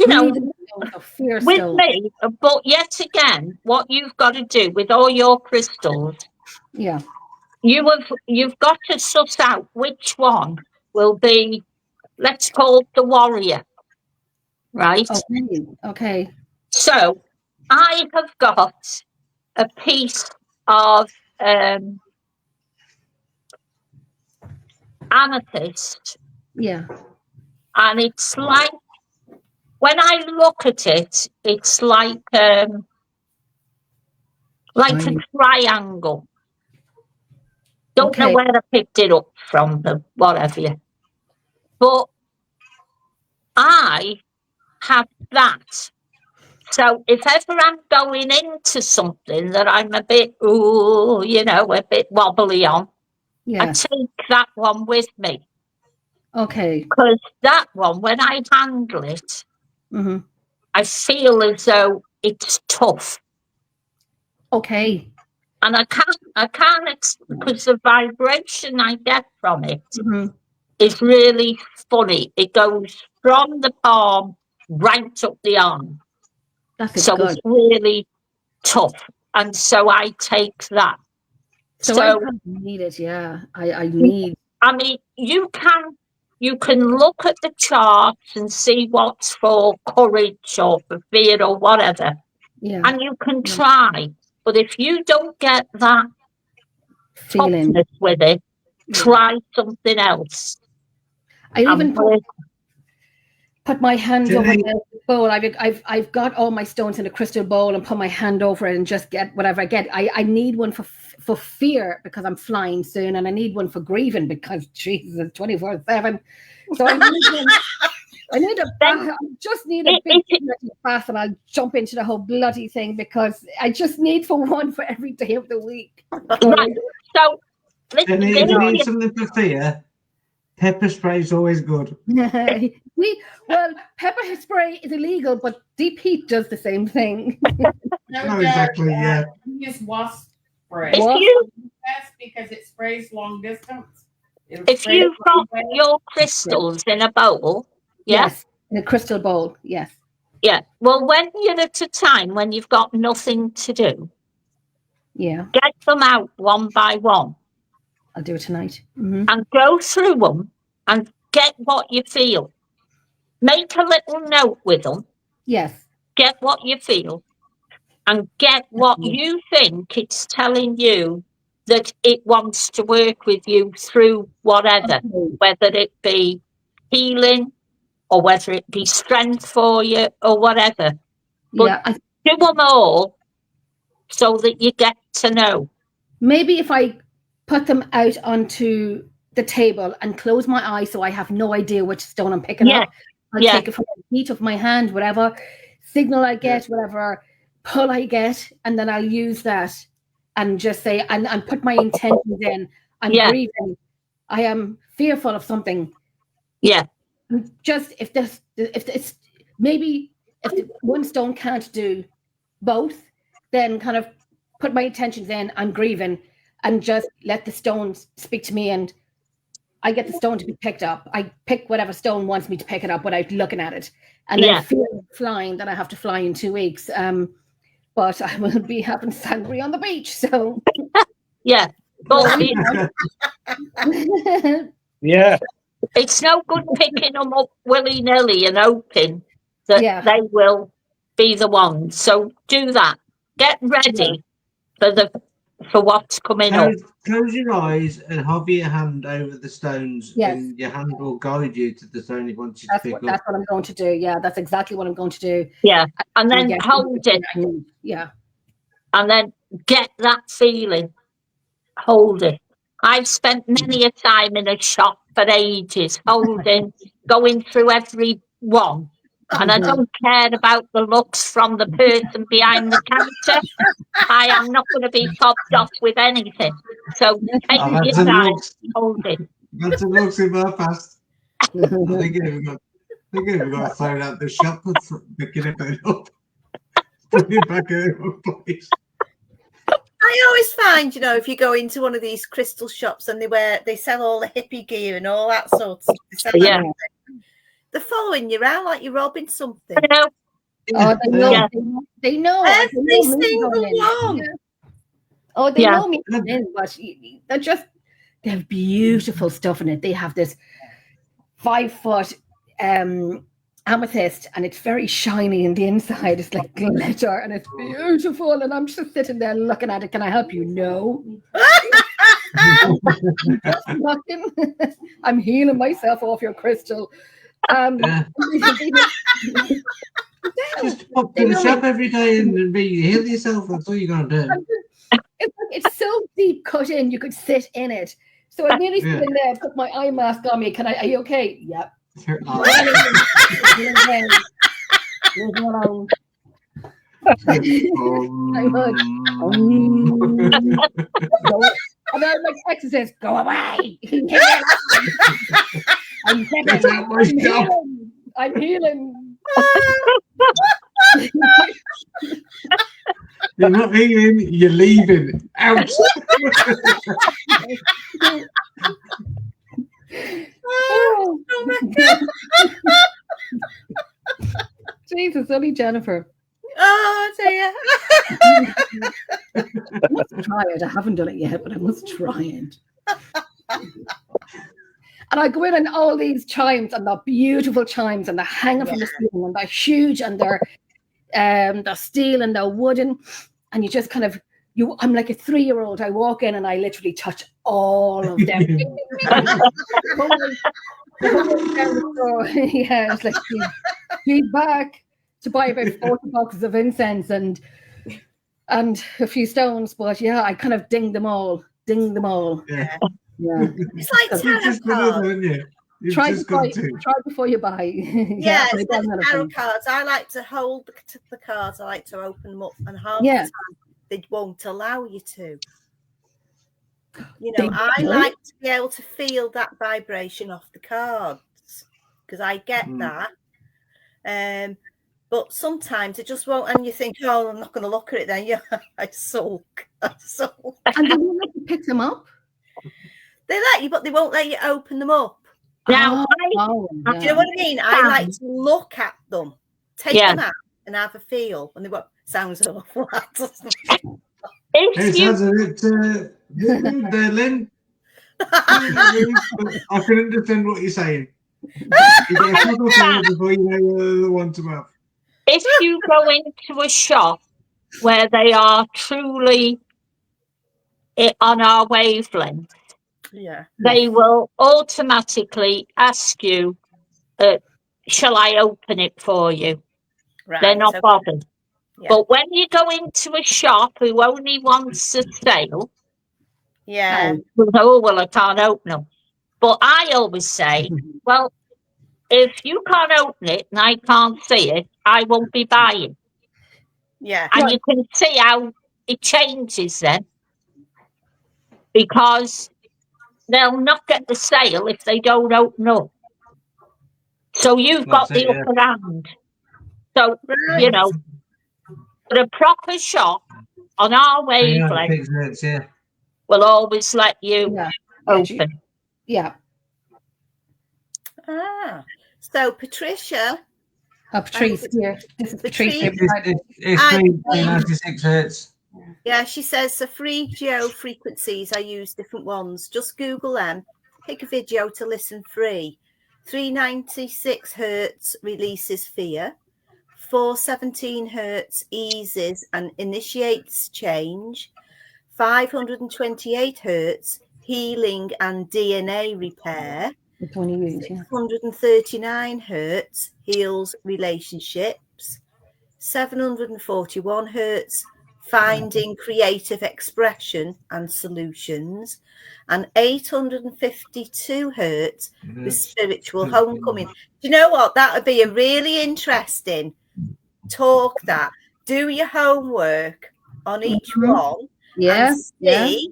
G: with me, but yet again, what you've got to do with all your crystals, you've got to suss out which one will be, let's call it the warrior. right?
F: Okay.
G: So I have got a piece of amethyst,
F: Yeah.
G: and it's like, when I look at it, it's like a triangle. Don't know
F: Okay.
G: where I picked it up from, the whatever you. But I have that. So if ever I'm going into something that I'm a bit, a bit wobbly on, I
F: Yeah.
G: take that one with me.
F: Okay.
G: Because that one, when I handle it,
F: Mm-hmm.
G: I feel as though it's tough.
F: Okay.
G: And I can't, because the vibration I get from it is really funny. It goes from the palm right up the arm.
F: That's
G: So
F: good.
G: it's really tough. And so I take that.
F: So I probably need it. Yeah. I need.
G: I mean, you can look at the charts and see what's for courage or for fear or whatever.
F: Yeah.
G: And you can try. But if you don't get that
F: Feeling
G: toughness with it, try something else.
F: I even put my hand over the bowl. I've got all my stones in a crystal bowl and put my hand over it and just get whatever I get. I need one for fear because I'm flying soon, and I need one for grieving because Jesus, 24/7. So I need one. I just need a big bath, and I'll jump into the whole bloody thing because I just need one for every day of the week.
G: Right. So
H: if you need something for fear, pepper spray is always good.
F: Well, pepper spray is illegal, but deep heat does the same thing.
H: No, exactly, yeah.
I: Use wasp spray. Best because it sprays long distance.
G: If you've got your crystals in a bowl,
F: yes, in a crystal bowl, yes.
G: Yeah. Well, when you're at a time when you've got nothing to do, get them out one by one.
F: I'll do it tonight.
G: And go through them and get what you feel. Make a little note with them.
F: Yes.
G: Get what you feel and get what you think it's telling you that it wants to work with you through whatever, whether it be healing or whether it be strength for you or whatever. But do them all so that you get to know.
F: Maybe if I put them out onto the table and close my eyes so I have no idea which stone I'm picking up. I'll take it from the heat of my hand, whatever signal I get, whatever pull I get, and then I'll use that and just say, and put my intentions in. I'm grieving. I am fearful of something.
G: Yeah.
F: Just if one stone can't do both, then kind of put my intentions in. I'm grieving, and just let the stones speak to me, and I get the stone to be picked up. I pick whatever stone wants me to pick it up without looking at it, and then fear flying that I have to fly in 2 weeks. But I will be having sangria on the beach, so
G: yeah. Well,
D: yeah.
G: It's no good picking them up willy-nilly and hoping that they will be the ones. So do that. Get ready for what's coming up.
H: Close your eyes and hover your hand over the stones, and your hand will guide you to the stone you want you to pick up.
F: That's what I'm going to do. Yeah, that's exactly what I'm going to do.
G: Yeah, and then hold it.
F: Yeah.
G: And then get that feeling. Hold it. I've spent many a time in a shop for ages, holding, going through every one. And I don't care about the looks from the person behind the counter. I am not going to be fobbed off with anything. So take your time, hold it.
H: That's a looks in my past. I think even got a phone out the shop and picking it up. Bring it back over, please.
C: I always find, if you go into one of these crystal shops and they sell all the hippie gear and all that sort of stuff. They're following you around like you're robbing something.
F: Oh, they know.
C: Every single one.
F: Yeah. Oh, they know me, but they're beautiful stuff in it. They have this 5 foot amethyst, and it's very shiny in the inside. It's like glitter, and it's beautiful. And I'm just sitting there looking at it. Can I help you? No. I'm healing myself off your crystal.
H: Just pop to the shop every day and heal yourself. That's all you're gonna do.
F: It's so deep cut in, you could sit in it. So I nearly sit in there, put my eye mask on me. Are you okay? Yep. And I'm like, exorcist, go away. I'm healing.
H: You're not healing, you're leaving. Out.
F: Oh my God. Jesus, only Jennifer.
C: Oh dear.
F: I must try it. I haven't done it yet, but I must try it. And I go in and all these chimes, and they're beautiful chimes, and they're hanging from the ceiling, and they're huge, and they're steel and they're wooden, and you just kind of I'm like a 3-year-old. I walk in and I literally touch all of them. Yeah, it's like she's back to buy about 40 boxes of incense and a few stones, but yeah, I kind of ding them all.
H: Yeah.
C: It's like tarot cards.
F: Try before you buy.
C: Yeah, it's like tarot cards. I like to hold the cards. I like to open them up, and half the time they won't allow you to. You know, I like to be able to feel that vibration off the cards because I get that. But sometimes it just won't, and you think, "Oh, I'm not going to look at it." Then I sulk.
F: And then you let you pick them up.
C: They let you, but they won't let you open them up.
G: Now,
C: do you know what I mean? I like to look at them, take them out, and have a feel. And they go, sounds awful.
H: It sounds a bit there, Lynn. I can understand what you're saying. You got a couple of things before you know the one to have.
G: If you go into a shop where they are truly on our wavelength, they will automatically ask you, shall I open it for you? Right, they're not bothered. Yeah. But when you go into a shop who only wants a sale, oh, well, I can't open them. But I always say, well, if you can't open it and I can't see it, I won't be buying.
C: Yeah.
G: And you can see how it changes then, because they'll not get the sale if they don't open up. So you've got the upper hand. So, you know, but a proper shop on our wavelength will always let you open.
F: Yeah.
C: So Patricia.
F: Patrice here. This is Patrice.
H: It's 96 hertz.
C: Yeah, she says the free geo frequencies. I use different ones. Just Google them. Pick a video to listen free. 396 hertz releases fear. 417 hertz eases and initiates change. 528 hertz healing and DNA repair. 639 hertz heals relationships. 741 hertz finding creative expression and solutions, and 852 hertz with spiritual homecoming. Do you know what? That would be a really interesting talk. That do your homework on each one, and see.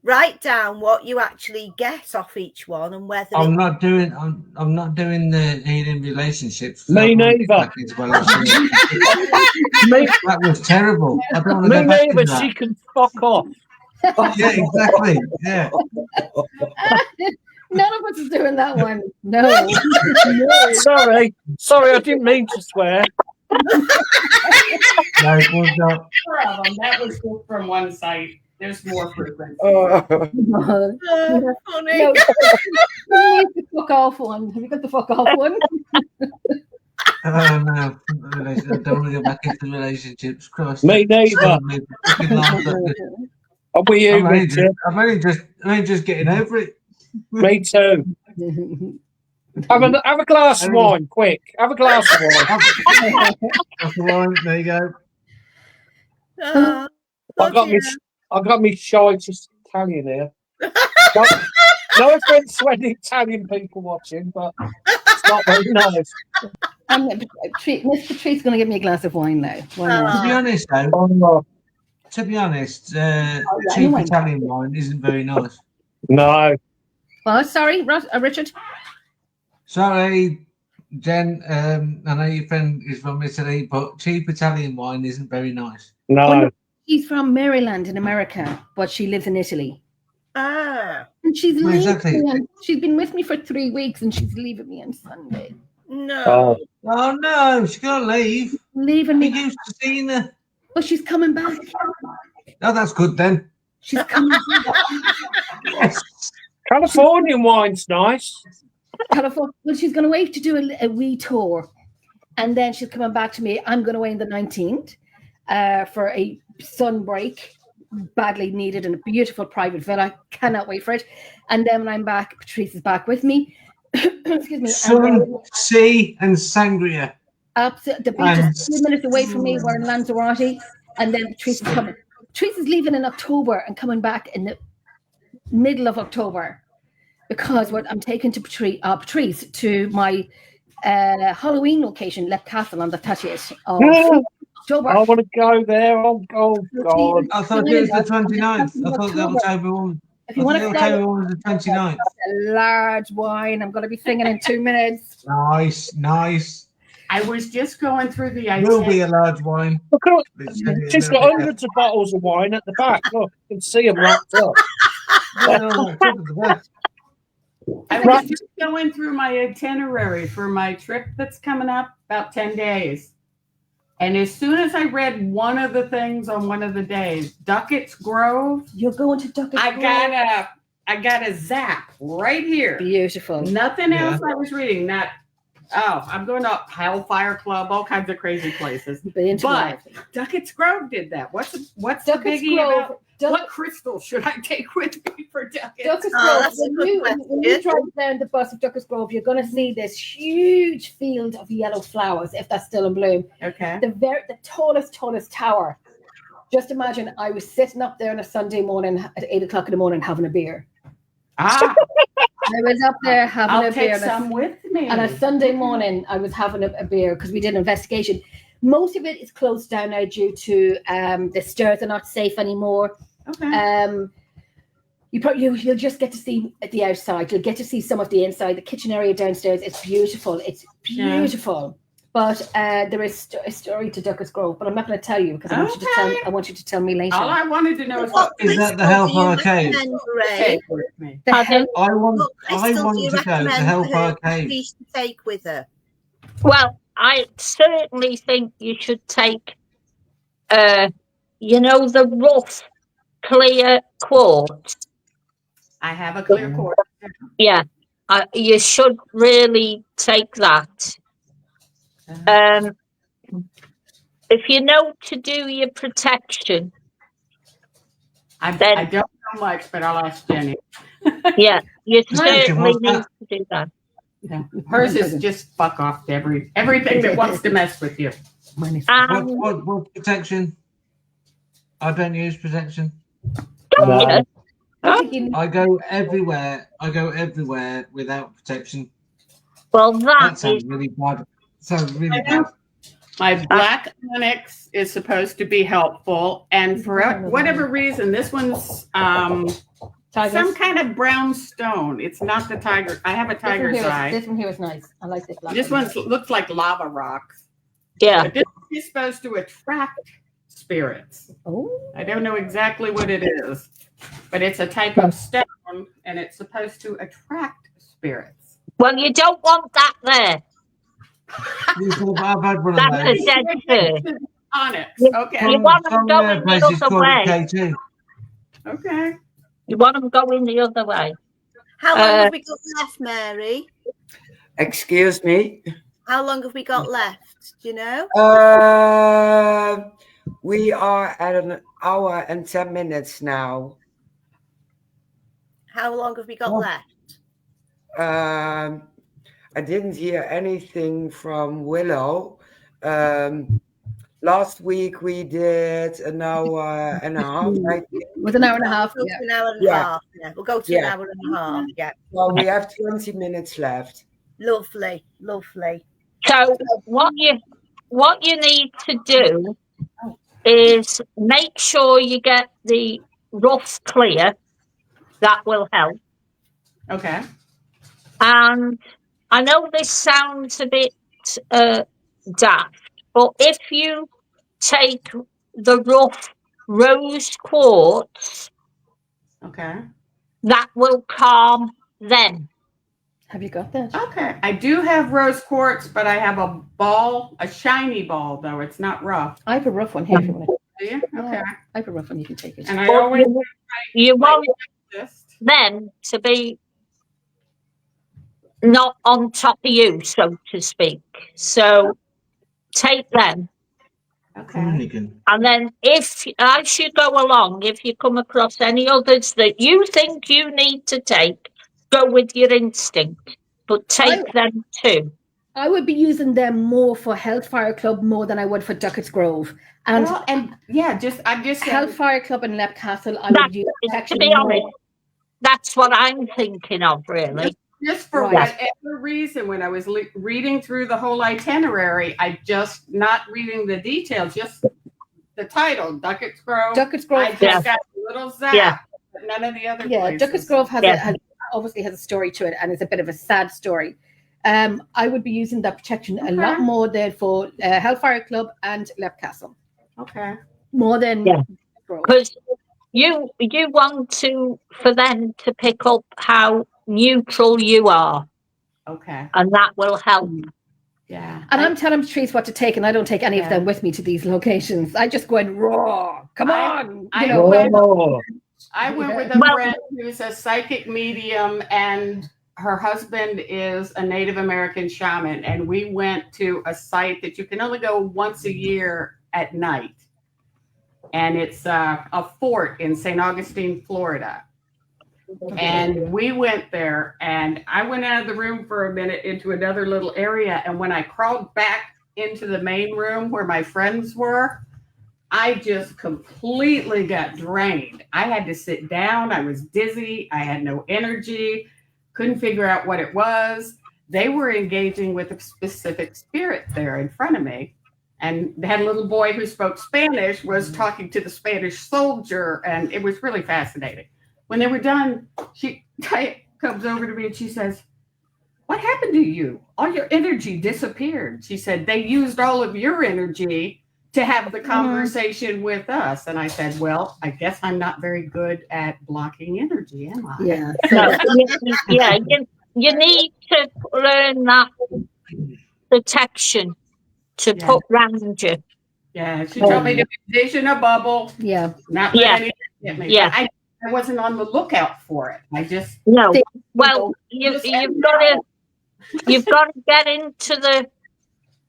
C: Write down what you actually get off each one and whether
H: I'm not doing the healing relationships.
D: Me neither.
H: That was terrible. I don't want to
D: Me
H: go back to
D: neither.
H: that.
D: She can fuck off.
H: Yeah, exactly. Yeah.
F: None of us is doing that one. No.
D: No. Sorry, I didn't mean to swear.
H: No, it was not.
I: That was just from one site. There's more frequency.
C: Funny.
F: No, the fuck off one. Have you got the fuck off one?
H: Oh no, I don't want to go back into relationships. Christ,
D: Me neither.
H: fucking laughed at me.
D: I'm with you, Richard.
H: I'm only just getting over it.
D: Me too. Have a glass of wine, quick. Have a glass of wine.
H: That's the wine. There you go.
C: Oh,
D: I got me shyest Italian here. No offense to any Italian people watching, but it's not very nice.
F: Miss Patrice's going to give me a glass of wine now. Why not?
H: To be honest, though,
D: Oh,
H: cheap Italian wine isn't very nice.
D: no.
F: Oh, sorry, Richard.
H: Sorry, Jen. I know your friend is from Italy, but cheap Italian wine isn't very nice.
D: No.
F: She's from Maryland in America, but she lives in Italy.
C: Ah.
F: And she's
H: Well,
F: leaving
H: exactly.
F: me. She's been with me for 3 weeks, and she's leaving me on Sunday.
C: No.
H: Oh no, she's gonna leave.
F: Leaving
H: We
F: me.
H: used to seeing her.
F: But she's coming back.
H: Oh, that's good then.
F: She's coming back.
H: Yes.
D: Californian wine's nice.
F: California. Well, she's going away to do a wee tour, and then she's coming back to me. I'm going away on the 19th for a sun break, badly needed, in a beautiful private villa. Cannot wait for it. And then when I'm back, Patrice is back with me. Excuse me.
H: Sun, sea, and sangria.
F: Absolutely. The beach is 2 minutes away from me. We're in Lanzarote, and then Patrice is coming. Patrice is leaving in October and coming back in the middle of October, because I'm taking to Patrice to my Halloween location, Lep Castle, on the 30th of October.
D: I want to go there. Oh, God.
H: I thought it was the 29th. I thought the October one.
F: If you want to
H: October one was the 29th.
F: a large wine, I'm going to be singing in 2 minutes.
H: Nice.
I: I was just going through the
H: Will be a large wine.
D: Look at she's got hundreds of bottles of wine at the back. Look, you can see them wrapped up.
I: I was just going through my itinerary for my trip that's coming up, about 10 days. And as soon as I read one of the things on one of the days, Duckett's Grove.
F: You're going to Duckett's Grove?
I: I got a zap right here.
F: Beautiful.
I: Nothing else I was reading. I'm going to Hellfire Club, all kinds of crazy places. But Duckett's Grove did that. What's the biggie about? What crystal should I take with me for Duckett's?
F: Duckett's Grove. When you drive down the bus of Duckett's Grove, you're going to see this huge field of yellow flowers, if that's still in bloom.
I: Okay.
F: The tallest tower. Just imagine I was sitting up there on a Sunday morning at 8 o'clock in the morning having a beer.
I: I
F: was up there having a beer.
I: I'll take some with me.
F: And a Sunday morning, I was having a beer because we did an investigation. Most of it is closed down now due to the stairs are not safe anymore.
I: Okay.
F: You'll just get to see the outside. You'll get to see some of the inside. The kitchen area downstairs is beautiful. It's beautiful. Yeah. But there is a story to Duckett's Grove, but I'm not going to tell you because I want you to tell me later.
I: All I wanted to know
H: is that the Hellfire Cave?
C: I
H: want to go to Hellfire Cave.
C: To take with her.
G: Well, I certainly think you should take, the rough, clear quartz.
I: I have a clear quartz.
G: Yeah, you should really take that. If you know to do your protection,
I: I don't know much, but I'll ask Jenny.
G: Yeah, you certainly need to do that.
I: Yeah. Hers is just fuck off to everything that wants to mess with you.
H: What protection? I don't use protection. I go everywhere without protection.
G: Well,
H: that sounds really bad. Sounds really bad.
I: My black onyx is supposed to be helpful, and for whatever reason, this one's some kind of brown stone. It's not the tiger. I have a tiger's eye.
F: This one here is nice. I like this.
I: This one looks like lava rocks.
G: Yeah.
I: But this is supposed to attract spirits.
F: Oh.
I: I don't know exactly what it is, but it's a type of stone, and it's supposed to attract spirits.
G: Well, you don't want that there.
H: I've had one
G: That's
H: of those.
G: a dead bird.
I: Onyx. Okay.
G: You want them going the other way.
H: K2.
I: Okay.
G: You want them going the other way.
C: How long have we got left, Mary?
E: Excuse me.
C: How long have we got left? Do you know?
E: We are at an hour and 10 minutes now.
C: How long have we got left?
E: I didn't hear anything from Willow. Last week we did an hour and a half, I think.
F: With an hour and a half.
C: We'll go to an hour and a
E: Yeah.
C: half. Yeah, we'll go to an hour and a half. Yeah.
E: Well, we have 20 minutes left.
C: Lovely, lovely.
G: So what you need to do is make sure you get the rough clear. That will help.
I: Okay.
G: And I know this sounds a bit daft, but if you take the rough rose quartz,
I: Okay.
G: that will calm them.
F: Have you got that?
I: Okay. I do have rose quartz, but I have a ball, a shiny ball, though. It's not rough.
F: I have a rough one here. If you want to.
I: Do you? Okay.
F: Yeah, I have a rough one. You can take it.
I: And I
G: But
I: always
G: you want
I: list.
G: them to be not on top of you, so to speak. So take them.
I: Okay.
G: And then if, as you go along, if you come across any others that you think you need to take, go with your instinct, but take them too.
F: I would be using them more for Hellfire Club more than I would for Duckett's Grove. And
I: Well, and yeah, I'm just saying,
F: Hellfire Club and Lep Castle, I would use
G: To
F: protection
G: be honest,
F: more.
G: that's what I'm thinking of, really.
I: just for
F: Right.
I: whatever reason, when I was reading through the whole itinerary, I just not reading the details, just the title, Duckett's Grove.
F: Duckett's Grove
I: I just got a little zap,
G: Yeah.
I: but none of the other
F: Yeah,
I: places.
F: Duckett's Grove has,
G: Yeah.
F: obviously has a story to it, and it's a bit of a sad story. I would be using that protection a lot
I: Okay.
F: more than for Hellfire Club and Lep Castle.
I: Okay.
F: More than
G: Yeah.
F: Grove.
G: Because you want for them to pick up how neutral you are,
I: Okay.
G: and that will help.
I: Yeah.
F: And I'm telling trees what to take, and I don't take any of
I: Yeah.
F: them with me to these locations. I just go in raw. Come on.
I: I
F: you know.
I: went-
D: Oh,
I: I went with a
G: Well-
I: friend who's a psychic medium, and her husband is a Native American shaman. And we went to a site that you can only go once a year at night. And it's a fort in St. Augustine, Florida. And we went there, and I went out of the room for a minute into another little area. And when I crawled back into the main room where my friends were, I just completely got drained. I had to sit down. I was dizzy. I had no energy. Couldn't figure out what it was. They were engaging with a specific spirit there in front of me. And they had a little boy who spoke Spanish, was talking to the Spanish soldier, and it was really fascinating. When they were done, she comes over to me and she says, "What happened to you? All your energy disappeared." She said, "They used all of your energy to have the conversation with us." And I said, "Well, I guess I'm not very good at blocking energy, am I?"
F: Yeah.
G: No, you need to learn that protection to
I: Yeah.
G: put round you.
I: Yeah, she told me to envision a bubble,
F: Yeah.
I: not let
G: Yeah.
I: anything hit me.
G: Yeah.
I: But I wasn't on the lookout for it. I just
G: No,
F: They-
G: well, you've got to get into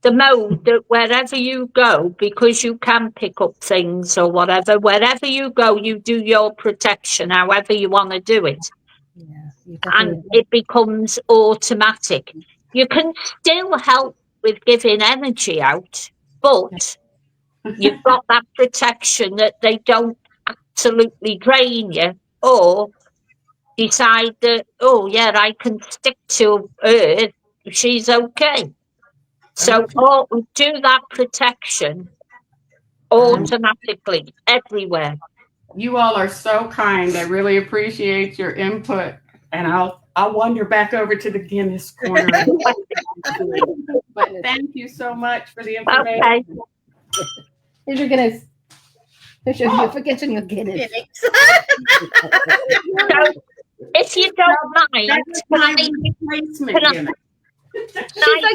G: the mode that wherever you go, because you can pick up things or whatever. Wherever you go, you do your protection, however you want to do it,
F: Yeah. You
G: and
F: definitely-
G: it becomes automatic. You can still help with giving energy out, but you've got that protection that they don't absolutely drain you or decide that, oh yeah, I can stick to her, she's okay. So do that protection automatically everywhere.
I: You all are so kind. I really appreciate your input, and I'll wander back over to the Guinness corner. But thank you so much for the information.
G: Okay.
F: Here's your Guinness. You're forgetting your Guinness.
G: So if you don't mind,
I: That was
G: can
I: my
G: I
I: replacement
G: can I-
I: Guinness.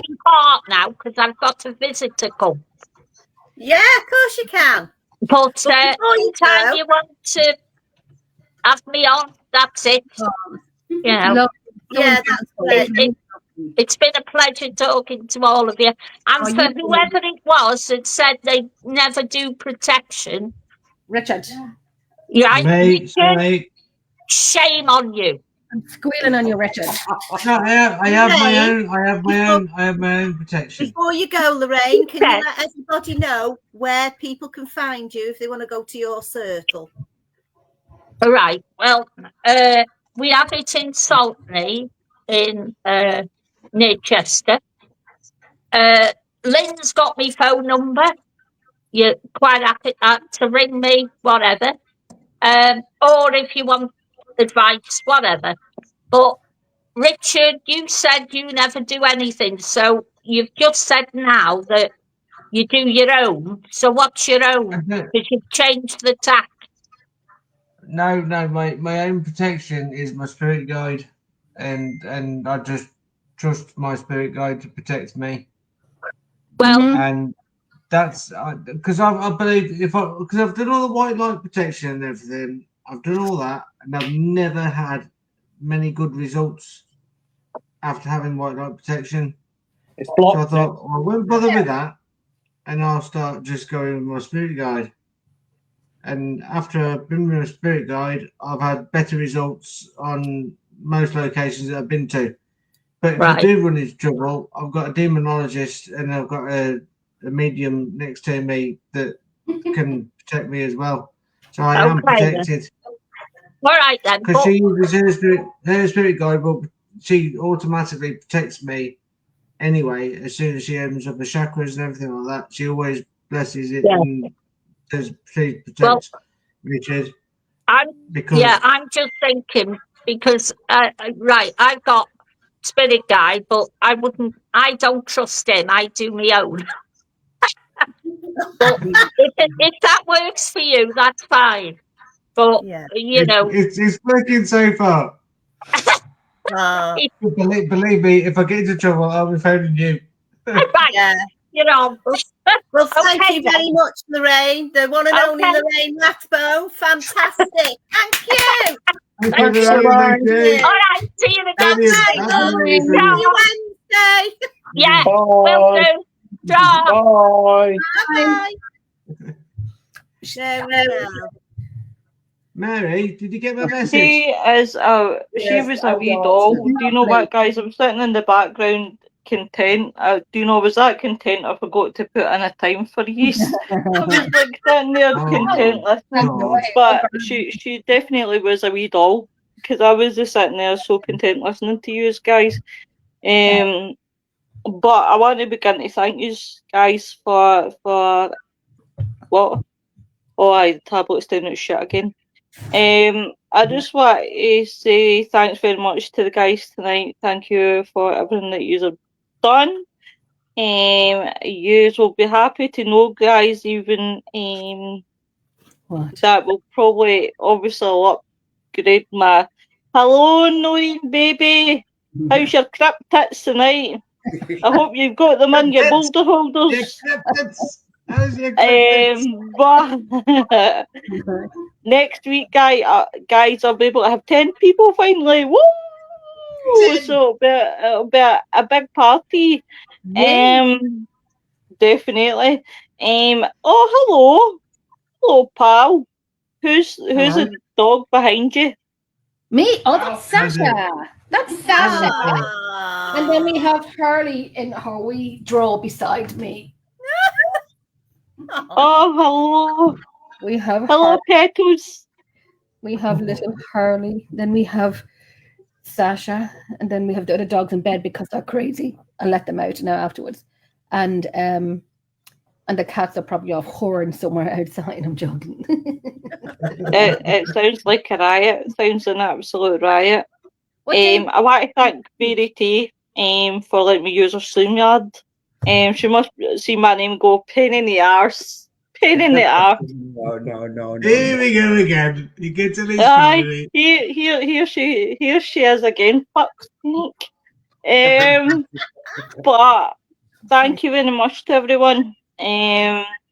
G: depart now because I've got a visit to come.
C: Yeah, of course you can.
G: But
C: Before you
G: anytime
C: go-
G: you want to have me on, that's it. You know,
F: Love-
C: Yeah, that's great.
G: It's been a pleasure talking to all of you. And
F: Oh,
G: for
F: you too.
G: whoever it was that said they never do protection,
F: Richard,
G: right?
H: Me,
G: Richard,
H: sorry.
G: shame on you.
F: I'm squealing on you, Richard.
H: No, I have my
C: Lorraine,
H: own. I have my own protection.
C: Before you go, Lorraine, can you
G: Yes.
C: let everybody know where people can find you if they want to go to your circle?
G: All right. Well, we have it in Saltney in near Chester. Lynn's got my phone number. You're quite happy to ring me, whatever. Or if you want advice, whatever. But Richard, you said you never do anything, so you've just said now that you do your own. So what's your own? Because you've changed the tack.
H: No, my own protection is my spirit guide, and I just trust my spirit guide to protect me.
G: Well,
H: And that's because I believe because I've done all the white light protection and everything. I've done all that, and I've never had many good results after having white light protection.
D: It's
H: So I
D: blocked.
H: thought, well, I won't bother with that, and I'll start just going with my spirit guide. And after I've been with a spirit guide, I've had better results on most locations that I've been to. But if I do run into trouble, I've got a demonologist and I've got a medium next to me that can protect me as well. So I am protected.
G: All right then.
H: Because she uses her spirit guide, but she automatically protects me anyway. As soon as she opens up the chakras and everything like that, she always blesses it and does please protect Richard.
G: I'm just thinking because right, I've got spirit guide, but I don't trust him. I do my own. But if that works for you, that's fine. But you know,
H: it's working so far. Believe me, if I get into trouble, I'll be phoning you.
G: Right.
C: Yeah.
G: You know.
C: Well, thank you very much, Lorraine, the one and only Lorraine Rathbone. Fantastic. Thank you.
H: Thank you, Lorraine.
G: All right. See you again.
C: See you Wednesday.
G: Yeah.
D: Bye.
G: Will do.
D: Bye.
C: Bye. There we go.
H: Mary, did you get my message?
B: She was a wee doll. Do you know what, guys? I'm sitting in the background content. Do you know, was that content I forgot to put in a time for you? I was like sitting there content listening. But she definitely was a wee doll because I was just sitting there so content listening to you guys. But I want to begin to thank you guys for what? Oh, the tablet's down its shit again. I just want to say thanks very much to the guys tonight. Thank you for everything that you have done. You will be happy to know, guys, even that will probably obviously upgrade my hello, Noreen baby. How's your crap tits tonight? I hope you've got them in your boulder holders. But next week, guys, I'll be able to have 10 people finally. Woo! So it'll be a big party. Definitely. Oh, hello, pal. Who's the dog behind you?
F: Me? Oh, that's Sasha. That's Sasha. And then we have Harley in her wee draw beside me.
B: Oh, hello.
F: We have
B: hello, Petals.
F: We have little Harley. Then we have Sasha, and then we have the other dogs in bed because they're crazy. I'll let them out now afterwards. And the cats are probably off whoring somewhere outside. I'm joking.
B: It sounds like a riot. It sounds an absolute riot. I want to thank Mary T for letting me use her StreamYard. She must see my name go pain in the arse. Pain in the arse.
H: No. Here we go again. You get to this
B: family. Here she is again. Fuck's sake. But thank you very much to everyone.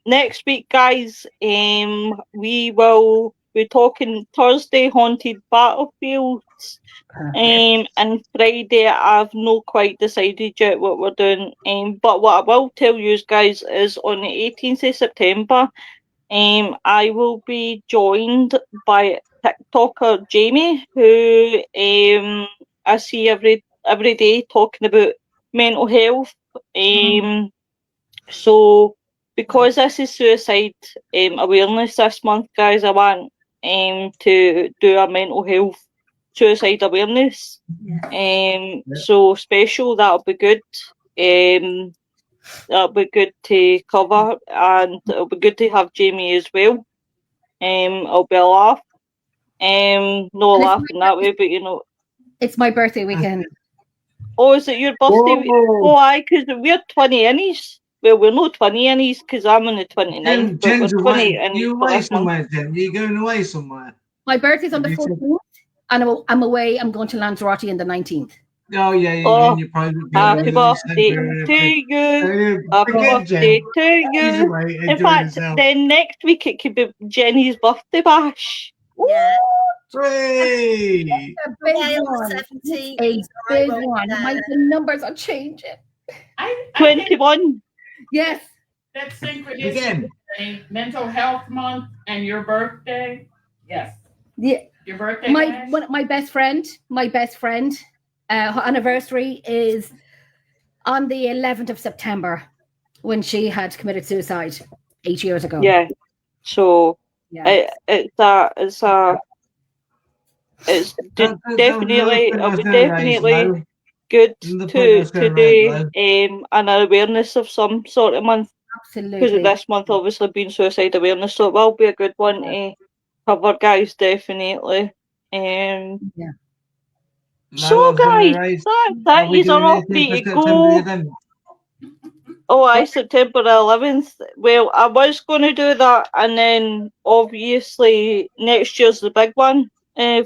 B: Next week, guys, we will we're talking Thursday, Haunted Battlefields.
F: Perfect.
B: And Friday, I've not quite decided yet what we're doing. But what I will tell you guys is on the 18th of September, I will be joined by TikToker Jamie, who I see every day talking about mental health. So because this is suicide awareness this month, guys, I want to do a mental health suicide awareness. So special, that'll be good. That'll be good to cover, and it'll be good to have Jamie as well. It'll be a laugh. No
F: And
B: laughing that way, but you know.
F: It's my birthday weekend.
B: Oh, is it your birthday?
D: Whoa.
B: Oh, aye, because we're 20 innies. Well, we're not 20 innies because I'm on the 29th, but we're
H: Jen's
B: 20
H: away.
B: innies
H: You
B: for
H: away
B: this month.
H: somewhere, Jen? You going away somewhere?
F: My birthday's on the
H: You said-
F: 14th, and I'm away. I'm going to Lanzarote on the 19th.
H: Oh yeah, yeah.
B: Oh,
H: And you private
B: happy
H: girl,
B: birthday to you. Happy
H: Forget Jen.
B: birthday to
H: She's
B: you.
H: away
B: In
H: enjoying
B: fact,
H: herself.
B: then next week it could be Jenny's birthday bash.
C: Yeah.
H: Three.
F: A big
C: Away on the
F: one.
C: 17th,
F: A
C: so I
F: big
C: won't be
F: one.
C: there.
F: The numbers are changing.
I: I think
B: 21.
F: Yes.
I: that synchronicity
H: Again.
I: between Mental Health Month and your birthday. Yes.
F: Yeah.
I: Your birthday. bash?
F: My best friend, her anniversary is on the 11th of September when she had committed suicide 8 years ago.
B: Yeah. So
F: Yeah.
B: it's
H: That was
B: definitely
H: the
B: it'll
H: point
B: be
H: I was gonna raise,
B: definitely
H: Lo.
B: good
H: The point I was
B: to
H: gonna raise,
B: do
H: Lo.
B: an awareness of some sort of month, because
F: Absolutely.
B: this month obviously being suicide awareness, so it will be a good one to cover, guys, definitely.
F: Yeah.
H: Lo, I
B: So
H: was gonna
B: guys,
H: raise.
B: that
H: Are we
B: is
H: doing
B: all
H: anything
B: free
H: for
B: to
H: September
B: go.
H: the 11th?
B: Oh, aye, September 11th. Well, I was going to do that, and then obviously next year's the big one.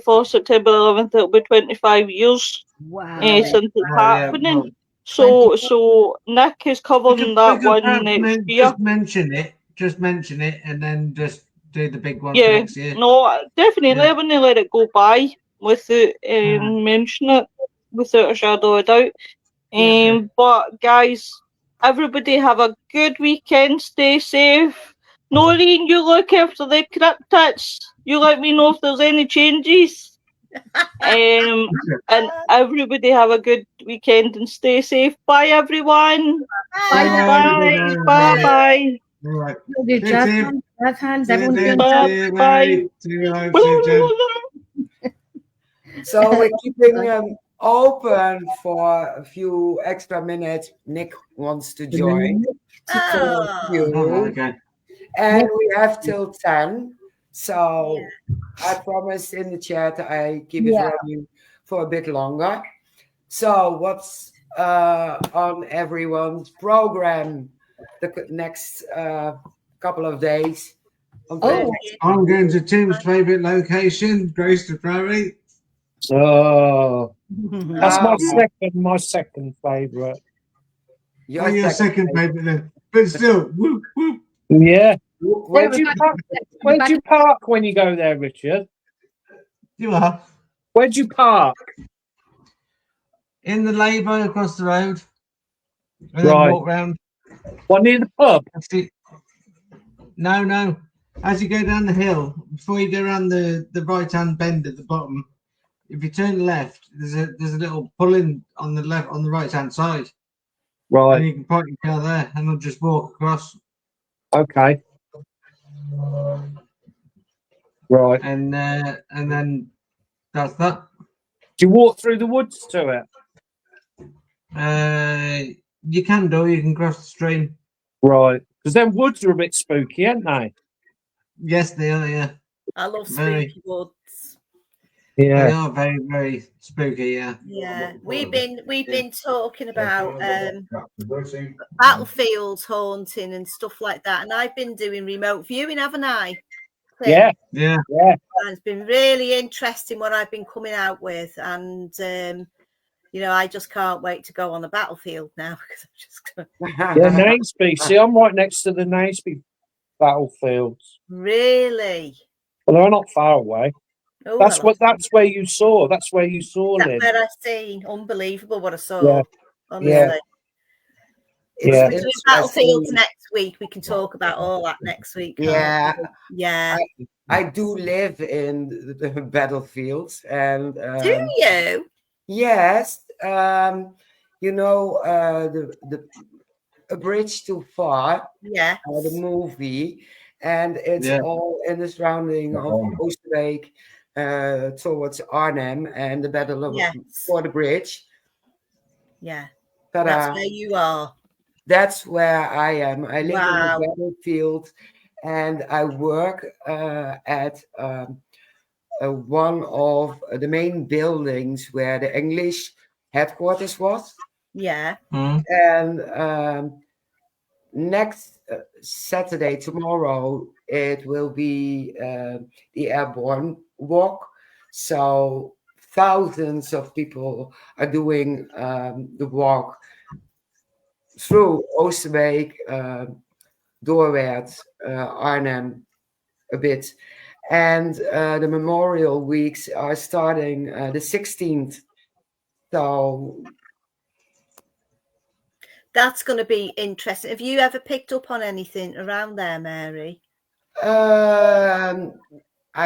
B: For September 11th, it'll be 25 years
F: Wow.
B: since it's
H: Well, yeah,
B: happening.
H: well,
B: So Nick is covering that one
H: perhaps
B: next year.
H: just mention it, and then just do the big one for
B: Yeah,
H: next year.
B: no, definitely.
H: Yeah.
B: I wouldn't let it go by without mentioning it, without a shadow of a doubt.
F: Yeah.
B: But guys, everybody have a good weekend. Stay safe. Noreen, you look after the cryptids. You let me know if there's any changes. And everybody have a good weekend and stay safe. Bye, everyone.
F: Bye.
B: Bye. Bye.
H: All right.
F: The
H: See
F: jazz
H: you,
F: hands, jazz hands,
H: See you,
F: everyone's
H: Tim.
F: doing
B: Bye.
H: See you,
B: Bye.
H: mate. See you, mate. See you, Jen.
E: So we're keeping open for a few extra minutes. Nick wants to join.
C: Oh.
H: Oh, okay.
E: And we have till 10. So I promised in the chat I keep it running for a bit longer. So what's on everyone's program the next couple of days?
F: Oh,
H: I'm going to Tim's favourite location, Grace to Prairie.
D: So that's
E: Wow.
D: my second favourite.
H: Your second favourite then. But still, whoop, whoop.
D: Yeah.
E: Where
D: Where do you park when you go there, Richard?
H: You are.
D: Where do you park?
H: In the lay-by across the road. And
D: Right.
H: then walk round.
D: One near the pub?
H: No. As you go down the hill, before you go around the right-hand bend at the bottom, if you turn left, there's a little pull-in on the left, on the right-hand side.
D: Right.
H: And you can park your car there, and I'll just walk across.
D: Okay. Right.
H: And then that's that.
D: Do you walk through the woods to
H: it? You can do. You can cross the stream.
D: Right. Because them woods are a bit spooky, aren't they?
H: Yes, they are. Yeah.
C: I love
H: Very.
C: spooky woods.
D: Yeah.
H: They are very, very spooky. Yeah.
C: Yeah, we've been talking about battlefields haunting and stuff like that, and I've been doing remote viewing, haven't I?
D: Yeah.
H: Yeah.
D: Yeah.
C: And it's been really interesting what I've been coming out with, and I just can't wait to go on the battlefield now because I'm just going.
D: Yeah, Naseby. See, I'm right next to the Naseby battlefields.
C: Really?
D: Well, they're not far away.
C: Oh,
D: That's
C: well,
D: where you saw. That's where you saw,
C: that's
D: Lynn.
C: where I seen. Unbelievable what I saw.
D: Yeah.
C: Honestly.
D: Yeah.
E: It's
D: Yeah.
C: We're doing
E: interesting.
C: Battlefields next week. We can talk about all that next week. can't
E: Yeah,
C: we? Yeah.
E: I do live in the battlefields, and
C: Do you?
E: yes, you know, the A Bridge Too Far,
C: Yes.
E: the movie, and it's
H: Yeah.
E: all in the surrounding of Oosterbeek, towards Arnhem, and the battle of
C: Yes.
E: for the bridge.
C: Yeah.
E: Ta-da.
C: That's where you are.
E: That's where I am. I live in
C: Wow.
E: the battlefield, and I work at one of the main buildings where the English headquarters was.
C: Yeah.
E: And next Saturday, tomorrow, it will be the airborne walk. So thousands of people are doing the walk through Oosterbeek, Doorwerth, Arnhem, a bit. And the memorial weeks are starting the 16th. So
C: That's going to be interesting. Have you ever picked up on anything around there, Mary?
E: I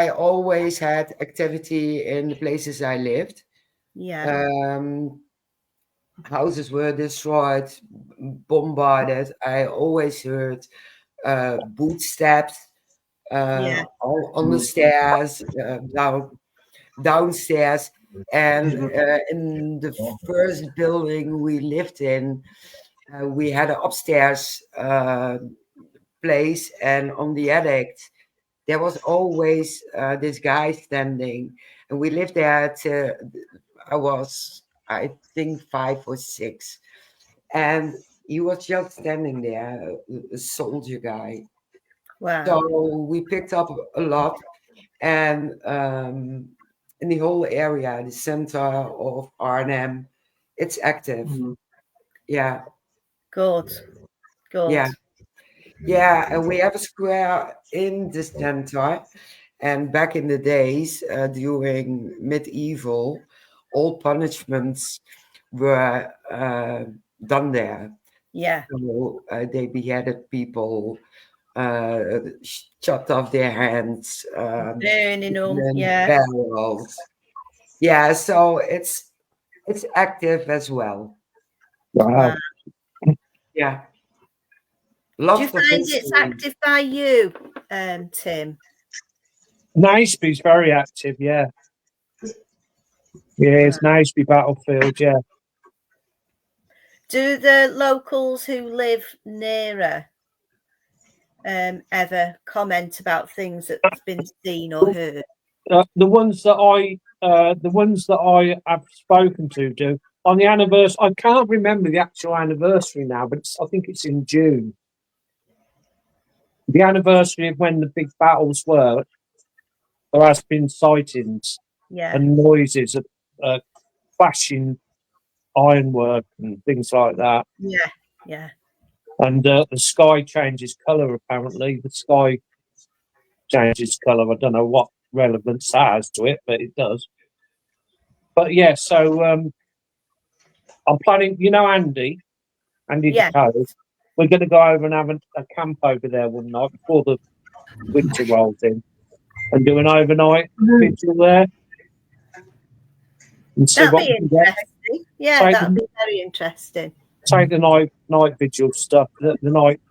E: always had activity in the places I lived.
C: Yeah.
E: Houses were destroyed, bombarded. I always heard footsteps
C: Yeah.
E: on the stairs, downstairs. And in the first building we lived in, we had an upstairs place, and on the attic there was always this guy standing, and we lived there till I was, I think, 5 or 6, and he was just standing there, a soldier guy.
C: Wow.
E: So we picked up a lot, and in the whole area, the center of Arnhem, it's active. Yeah,
C: Good. Good.
E: yeah. Yeah, and we have a square in the center. And back in the days, during medieval, all punishments were done there.
C: Yeah.
E: So they beheaded people, chopped off their hands,
C: Burning them.
E: and
C: Yeah.
E: barrels. Yeah, so it's active as well.
D: Wow.
E: Yeah.
C: Do you
E: Lots of
C: find it's
E: history.
C: active by you, Tim?
D: Naisby's very active, yeah. Yeah, it's Naisby Battlefield, yeah.
C: Do the locals who live nearer ever comment about things that's been seen or heard?
D: The ones that I have spoken to do on the anniversary. I can't remember the actual anniversary now, but I think it's in June. The anniversary of when the big battles were. There has been sightings
C: Yeah.
D: and noises of clashing ironwork and things like that.
C: Yeah. Yeah.
D: And the sky changes colour. Apparently, the sky changes colour. I don't know what relevance that has to it, but it does. But yeah, so I'm planning. You know, Andy
C: Yeah.
D: Dakota. We're going to go over and have a camp over there one night before the winter rolls in, and do an overnight vigil there, and see
C: That'd
D: what
C: be
D: we can get.
C: interesting. Yeah,
D: Take
C: that'd
D: the-
C: be very interesting.
D: Take the night vigil stuff, the night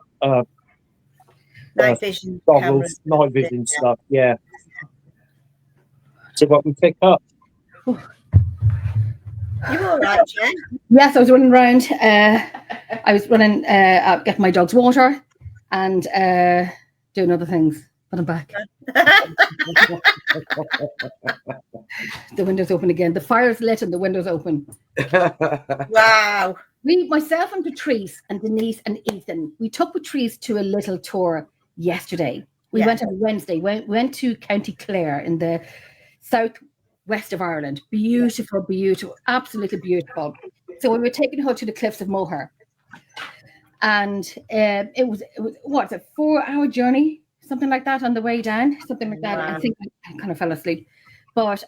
C: Night vision
D: goggles,
C: cameras.
D: night vision stuff. Yeah. See what we pick up.
C: You all right, Jen?
F: Yes, I was running around. I was running, getting my dog's water and doing other things. But I'm back. The window's open again. The fire's lit and the window's open.
C: Wow.
F: Myself and Patrice and Denise and Ethan, we took Patrice to a little tour yesterday. We went on Wednesday. Went to County Clare in the southwest of Ireland. Beautiful, beautiful, absolutely beautiful. So we were taking her to the cliffs of Moher. And it was what, a 4-hour journey, something like that on the way down, something like that.
C: Wow.
F: I think I kind of fell asleep, but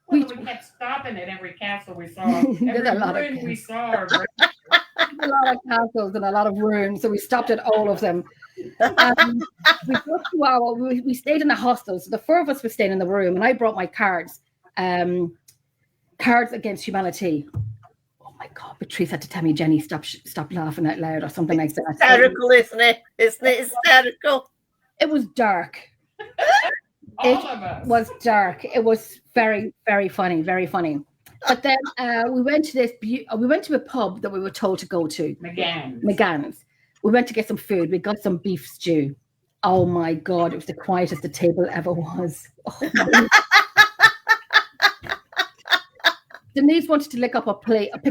I: Well, we kept stopping at every castle we saw.
F: There's a lot of
I: Every ruin we saw.
F: a lot of castles and a lot of ruins, so we stopped at all of them. We got to we stayed in a hostel, so the four of us were staying in the room, and I brought my cards, Cards Against Humanity. Oh my God, Patrice had to tell me, Jenny, stop laughing out loud or something like that.
C: Hysterical, isn't it? Isn't it hysterical?
F: It was dark. It was dark. It was very, very funny, very funny. But then we went to a pub that we were told to go to. McGann's. We went to get some food. We got some beef stew. Oh my God, it was the quietest the table ever was. Oh, Denise wanted to pick up a plate and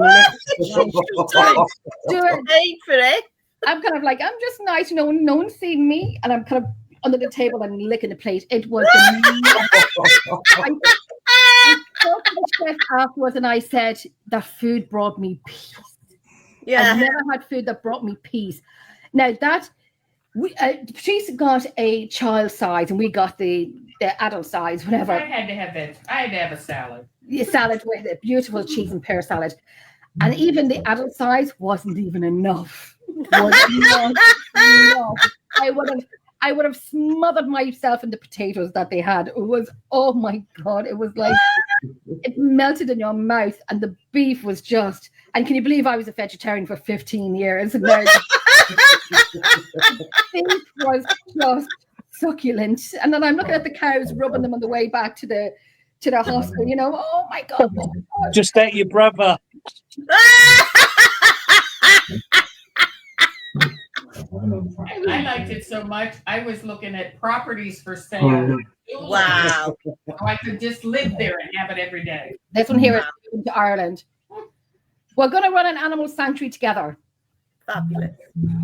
F: lick it. Do it.
C: Pay for it.
F: I'm kind of like, I'm just nice, no one's seen me, and I'm kind of under the table and licking the plate. It was I spoke to the chef afterwards and I said, that food brought me peace.
C: Yeah.
F: I've never had food that brought me peace. Now that Patrice got a child size and we got the adult size, whatever.
I: I had to have a salad.
F: A salad with a beautiful cheese and pear salad. And even the adult size wasn't even enough. I would have smothered myself in the potatoes that they had. It was, oh my God, it was like, it melted in your mouth, and the beef was just, and can you believe I was a vegetarian for 15 years? And now the beef was just succulent. And then I'm looking at the cows, rubbing them on the way back to the hospital, you know, oh my God.
D: Just at your brother.
I: I liked it so much. I was looking at properties for sale.
C: Wow.
I: So I could just live there and have it every day.
F: This one here is moving to Ireland. We're going to run an animal sanctuary together.
C: Fabulous.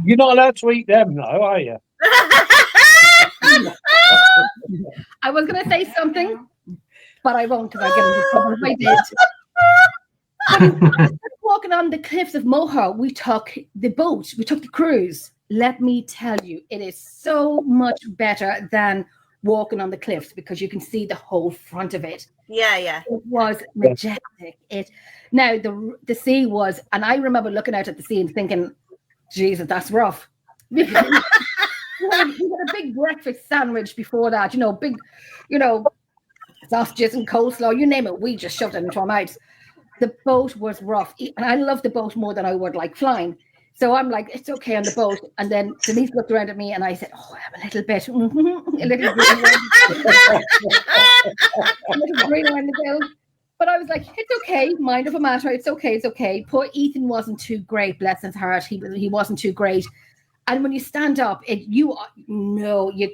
D: You're not allowed to eat them, though, are you?
F: I was going to say something, but I won't because I get into trouble if I did. Walking on the cliffs of Moher, we took the boat, we took the cruise. Let me tell you, it is so much better than walking on the cliffs because you can see the whole front of it.
C: Yeah.
F: It was majestic. Now the sea was, and I remember looking out at the sea and thinking, Jesus, that's rough. We had a big breakfast sandwich before that, sausages and coleslaw, you name it, we just shoved it into our mouths. The boat was rough, and I love the boat more than I would like flying. So I'm like, it's okay on the boat. And then Denise looked around at me and I said, oh, I'm a little bit, a little green around the bill. But I was like, it's okay, mind over matter. It's okay. Poor Ethan wasn't too great, bless his heart. He wasn't too great. And when you stand up, you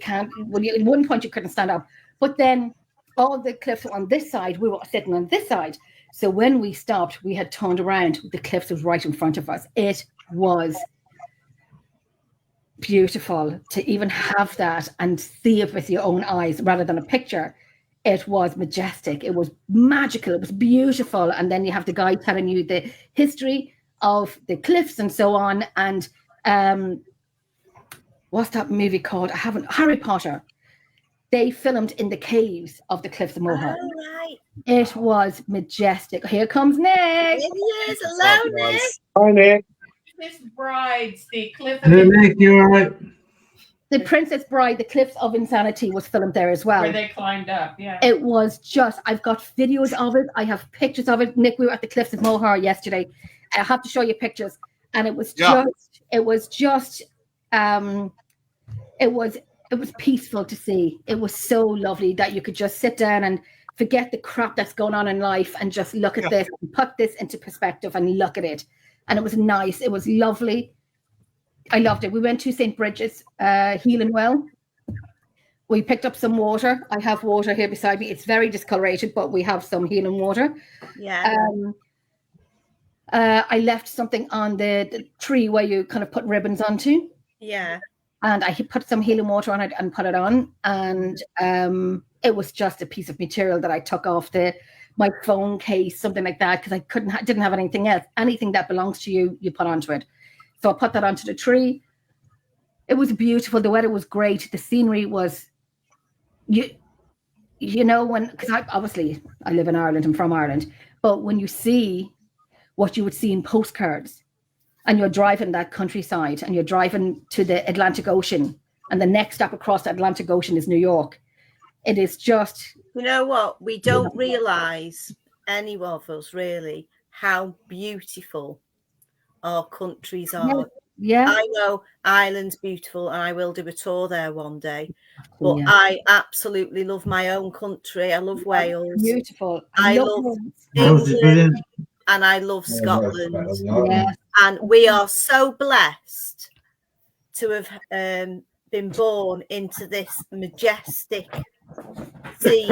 F: can't. At one point you couldn't stand up. But then all the cliffs were on this side. We were sitting on this side. So when we stopped, we had turned around. The cliffs was right in front of us. It was beautiful to even have that and see it with your own eyes rather than a picture. It was majestic. It was magical. It was beautiful. And then you have the guy telling you the history of the cliffs and so on. And what's that movie called? Harry Potter. They filmed in the caves of the cliffs of Moher.
C: Oh, right.
F: It was majestic. Here comes Nick.
C: Here he is. Hello, Nick.
D: Hi, Nick.
I: Princess Brides, the cliff of
H: Hey, Nick, you all right?
F: The Princess Bride, the Cliffs of Insanity was filmed there as well.
I: where they climbed up. Yeah.
F: It was just, I've got videos of it. I have pictures of it. Nick, we were at the Cliffs of Moher yesterday. I have to show you pictures. And it was it was peaceful to see. It was so lovely that you could just sit down and forget the crap that's going on in life and just look at this and put this into perspective and look at it. And it was nice. It was lovely. I loved it. We went to St. Bridget's Healing Well. We picked up some water. I have water here beside me. It's very discolorated, but we have some healing water.
C: Yeah.
F: I left something on the tree where you kind of put ribbons onto.
C: Yeah.
F: And I put some healing water on it and put it on. And it was just a piece of material that I took off my phone case, something like that, because I didn't have anything else. Anything that belongs to you, you put onto it. So I put that onto the tree. It was beautiful. The weather was great. The scenery was, you know, because I live in Ireland, I'm from Ireland, but when you see what you would see in postcards and you're driving that countryside and you're driving to the Atlantic Ocean and the next stop across the Atlantic Ocean is New York, it is just...
C: You know what? We don't realise, any of us really, how beautiful our countries are.
F: Yeah.
C: I know Ireland's beautiful and I will do a tour there one day. But I absolutely love my own country. I love Wales.
F: Beautiful.
C: I love
H: Wales is brilliant.
C: and I love Scotland.
F: Yeah.
C: And we are so blessed to have been born into this majestic sea,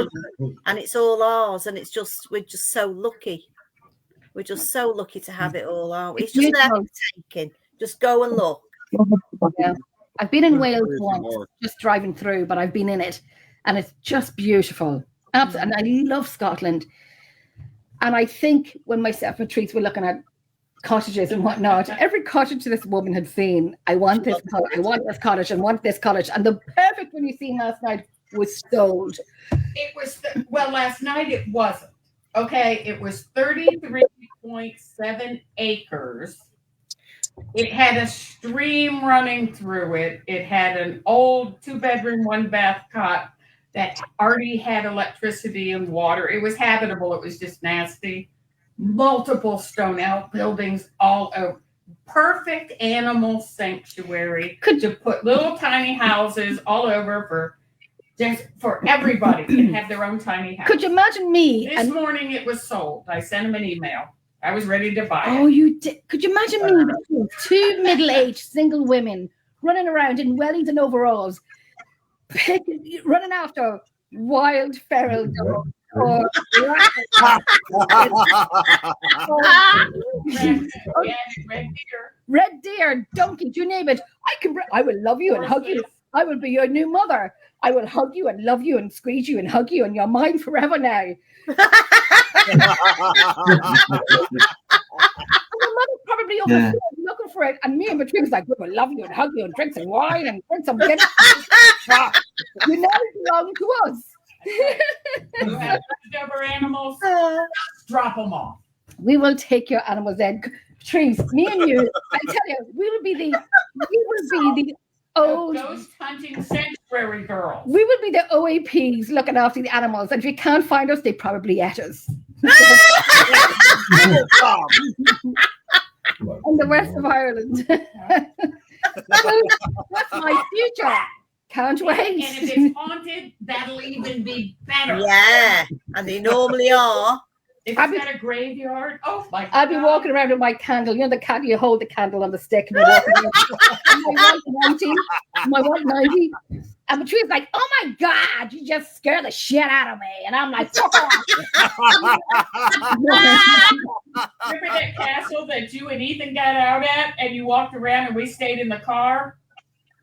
C: and it's all ours. And we're just so lucky. We're just so lucky to have it all, aren't we? It's just there for taking. Just go and look.
F: Yeah. I've been in Wales once, just driving through, but I've been in it, and it's just beautiful. And I love Scotland. And I think when myself and Patrice were looking at cottages and whatnot, every cottage this woman had seen, I want this cottage, I want this cottage, and want this cottage. And the perfect one you seen last night was sold.
I: It was, last night it wasn't. Okay, it was 33.7 acres. It had a stream running through it. It had an old 2-bedroom, 1-bath cot that already had electricity and water. It was habitable. It was just nasty. Multiple stone outbuildings all over. Perfect animal sanctuary to put little tiny houses all over for everybody to have their own tiny house.
F: Could you imagine me?
I: This morning it was sold. I sent him an email. I was ready to buy it.
F: Oh, you did? Could you imagine me? Two middle-aged single women running around in Wellington overalls, running after wild feral dogs or red deer, donkey, you name it. I will love you and hug you. I will be your new mother. I will hug you and love you and squeeze you and hug you, and you're mine forever now. And the mother's probably over looking for it, and me and Patrice was like, we will love you and hug you and drink some wine and drink some dinner. You know it belongs to us.
I: You have leftover animals, drop them off.
F: We will take your animals in. Patrice, me and you, I tell you, we will be the
I: ghost hunting sanctuary girls.
F: We will be the OAPs looking after the animals, and if you can't find us, they probably ate us. And the rest of Ireland. That's my future. Can't wait.
I: And if it's haunted, that'll even be better.
C: Yeah, and they normally are.
I: If it's got a graveyard, oh my God.
F: I'll be walking around with my candle. You know the candle, you hold the candle on the stick and you're walking around. My 190. And Patrice's like, oh my God, you just scared the shit out of me. And I'm like, fuck off.
I: Remember that castle that you and Ethan got out at and you walked around and we stayed in the car?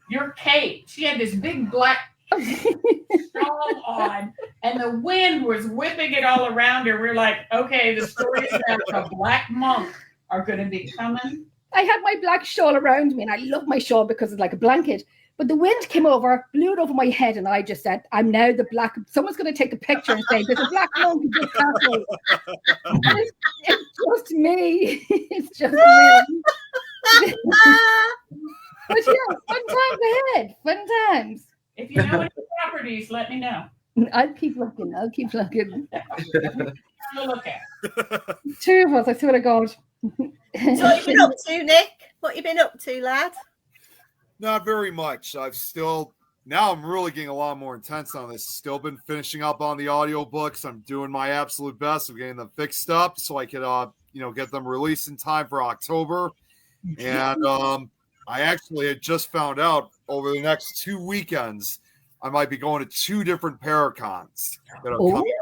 I: Your Kate, she had this big black shawl on and the wind was whipping it all around her. We're like, okay, the stories about the black monk are going to be coming.
F: I had my black shawl around me and I love my shawl because it's like a blanket. But the wind came over, blew it over my head, and I just said, I'm now the black. Someone's going to take a picture and say, there's a black monk in this castle. It's just me. It's just me. But yeah, fun times ahead. Fun times.
I: If you know any properties, let me know.
F: I'll keep looking.
I: Look at.
F: Two of us, I swear to God.
C: So what you been up to, Nick? What you been up to, lad?
J: Not very much. Now I'm really getting a lot more intense on this. Still been finishing up on the audiobooks. I'm doing my absolute best of getting them fixed up so I could, get them released in time for October. And I actually had just found out over the next 2 weekends, I might be going to 2 different Paracons that are coming.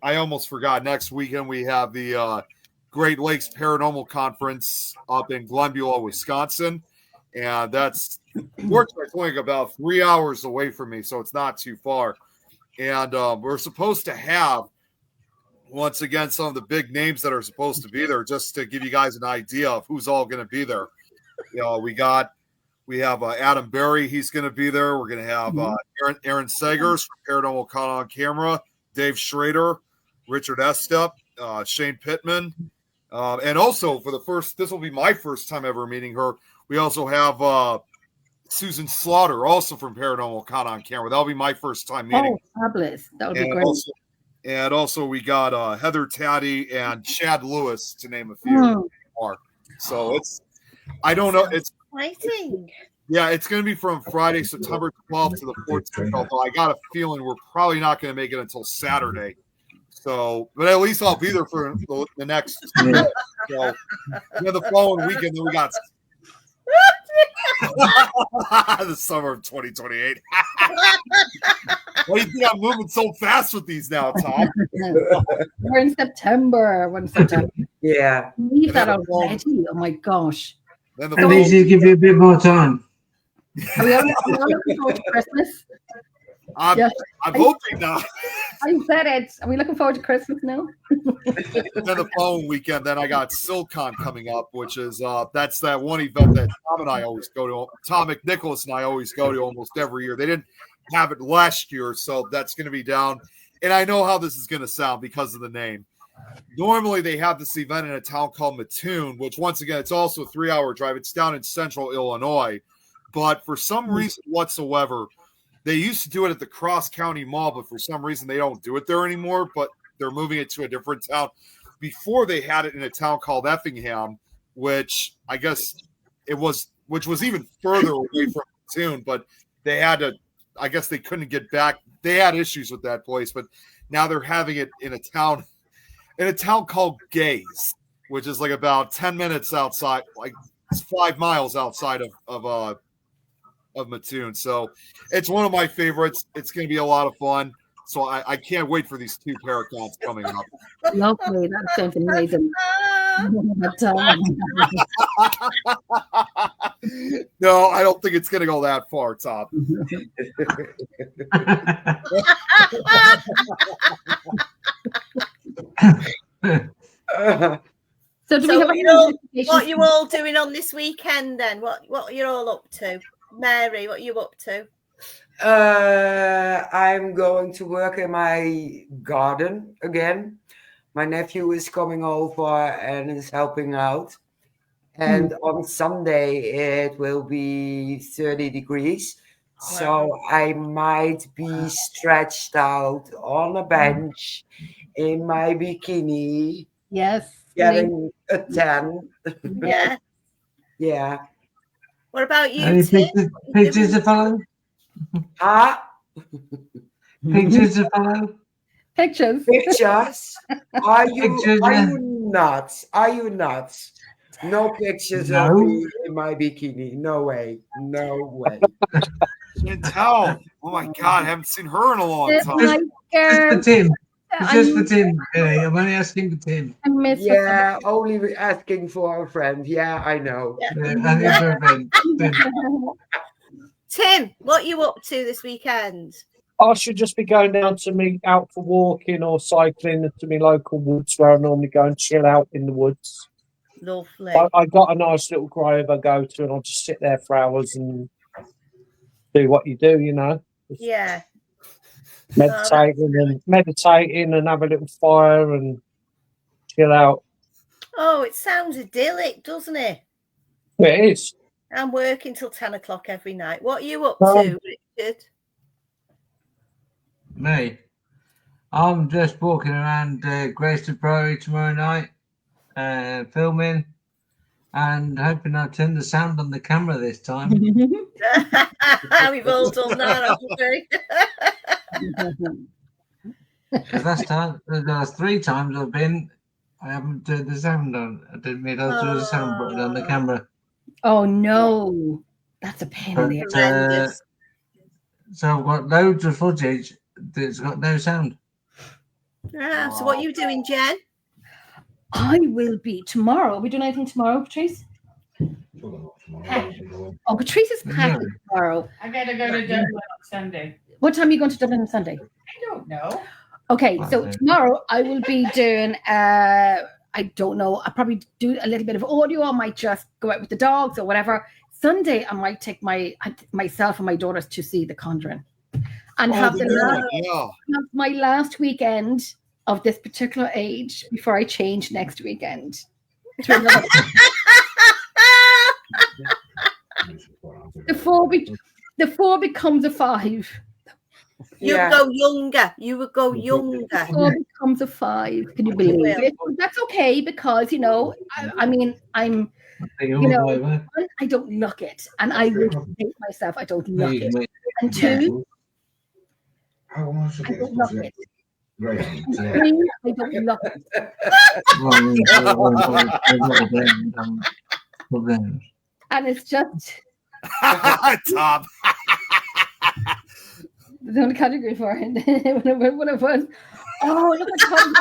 J: I almost forgot. Next weekend we have the Great Lakes Paranormal Conference up in Glenbeulah, Wisconsin. And that's fortunately about 3 hours away from me, so it's not too far. And we're supposed to have, once again, some of the big names that are supposed to be there, just to give you guys an idea of who's all going to be there. We got We have Adam Berry. He's going to be there. We're going to have Aaron Sagers from Paranormal Caught on Camera, Dave Schrader, Richard Estep, Shane Pittman. And also for this will be my first time ever meeting her. We also have Susan Slaughter, also from Paranormal Caught on Camera. That'll be my first time meeting.
F: Oh, fabulous. That would be great.
J: Also we got Heather Taddy and Chad Lewis, to name a few more. So it's
C: exciting.
J: It's going to be from Friday, September 12th to the 14th. Although I got a feeling we're probably not going to make it until Saturday. So, but at least I'll be there for the next. So, the following weekend, then we got the summer of 2028. Why do you think I'm moving so fast with these now, Tom?
F: We're in September.
E: Yeah.
F: Leave that already. Oh my gosh.
H: At least you give you a bit more time.
F: Are we all looking forward to Christmas?
J: I'm hoping not.
F: I said it. Are we looking forward to Christmas now?
J: Then the following weekend, then I got SilCon coming up, which is that's that one event that Tom and I always go to. Tom McNicholas and I always go to almost every year. They didn't have it last year, so that's going to be down. And I know how this is going to sound because of the name. Normally, they have this event in a town called Mattoon, which once again, it's also a 3-hour drive. It's down in central Illinois. But for some reason whatsoever, they used to do it at the Cross County Mall, but for some reason they don't do it there anymore, but they're moving it to a different town. Before they had it in a town called Effingham, which I guess which was even further away from Mattoon, but they had to, I guess they couldn't get back. They had issues with that place, but now they're having it in a town called Gaze, which is like about 10 minutes outside, like it's 5 miles outside of Mattoon. So it's one of my favorites. It's going to be a lot of fun. So I can't wait for these 2 Paracons coming up.
F: Lovely. That sounds amazing.
J: No, I don't think it's going to go that far, Tom.
F: So do we have
C: what are you all doing on this weekend then? What are you all up to? Mary, what are you up to?
E: I'm going to work in my garden again. My nephew is coming over and is helping out. And on Sunday, it will be 30 degrees. Wow. So I might be stretched out on a bench in my bikini.
F: Yes.
E: Getting a tan.
C: Yeah.
E: Yeah.
C: What about you?
H: Any pictures to follow? Pictures to follow?
E: Pictures? Are you nuts? Are you nuts? No pictures of me in my bikini. No way. No way.
J: Chantal. Oh my God, I haven't seen her in a long time.
H: Just for Tim. Just for Tim. Yeah, I'm only asking for Tim.
E: Yeah, only asking for a friend. Yeah, I know.
H: Yeah, for a friend.
C: Tim, what are you up to this weekend?
D: I should just be going down to me out for walking or cycling to my local woods where I normally go and chill out in the woods.
C: Lovely.
D: I got a nice little grove I go to, and I'll just sit there for hours and do what you do, you know.
C: Yeah.
D: Meditating and have a little fire and chill out.
C: Oh, it sounds idyllic, doesn't it?
D: It is.
C: I'm working till 10 o'clock every night. What are you up to, Richard?
H: Me? I'm just walking around Grayson Prairie tomorrow night, filming, and hoping I turn the sound on the camera this time.
C: We've all done that, haven't we?
H: The last 3 times I've been, I haven't turned the sound on. I didn't realize there was a sound button on the camera.
F: Oh no, that's a pain in the ass.
H: So I've got loads of footage that's got no sound.
C: Yeah. So what are you doing, Jen?
F: I will be tomorrow. Are we doing anything tomorrow, Patrice? Oh, Patrice is packing tomorrow.
I: I gotta go to Dublin on Sunday.
F: What time are you going to Dublin on Sunday?
I: I don't know.
F: Okay, so tomorrow I will be doing, I don't know, I'll probably do a little bit of audio. I might just go out with the dogs or whatever. Sunday I might take myself and my daughters to see The Conjuring, and have my last weekend of this particular age before I change next weekend to another. The four becomes a 5.
C: You would go younger. You would go younger.
F: The 4 becomes a 5. Can you believe it? That's okay because, you know, I mean, I'm, you know, I don't look it, and I would hate myself. I don't look it. And 2, I don't look it. 3, I don't look it. And it's just
J: Tom.
F: There's only category for it. When it was, oh, look at Tom.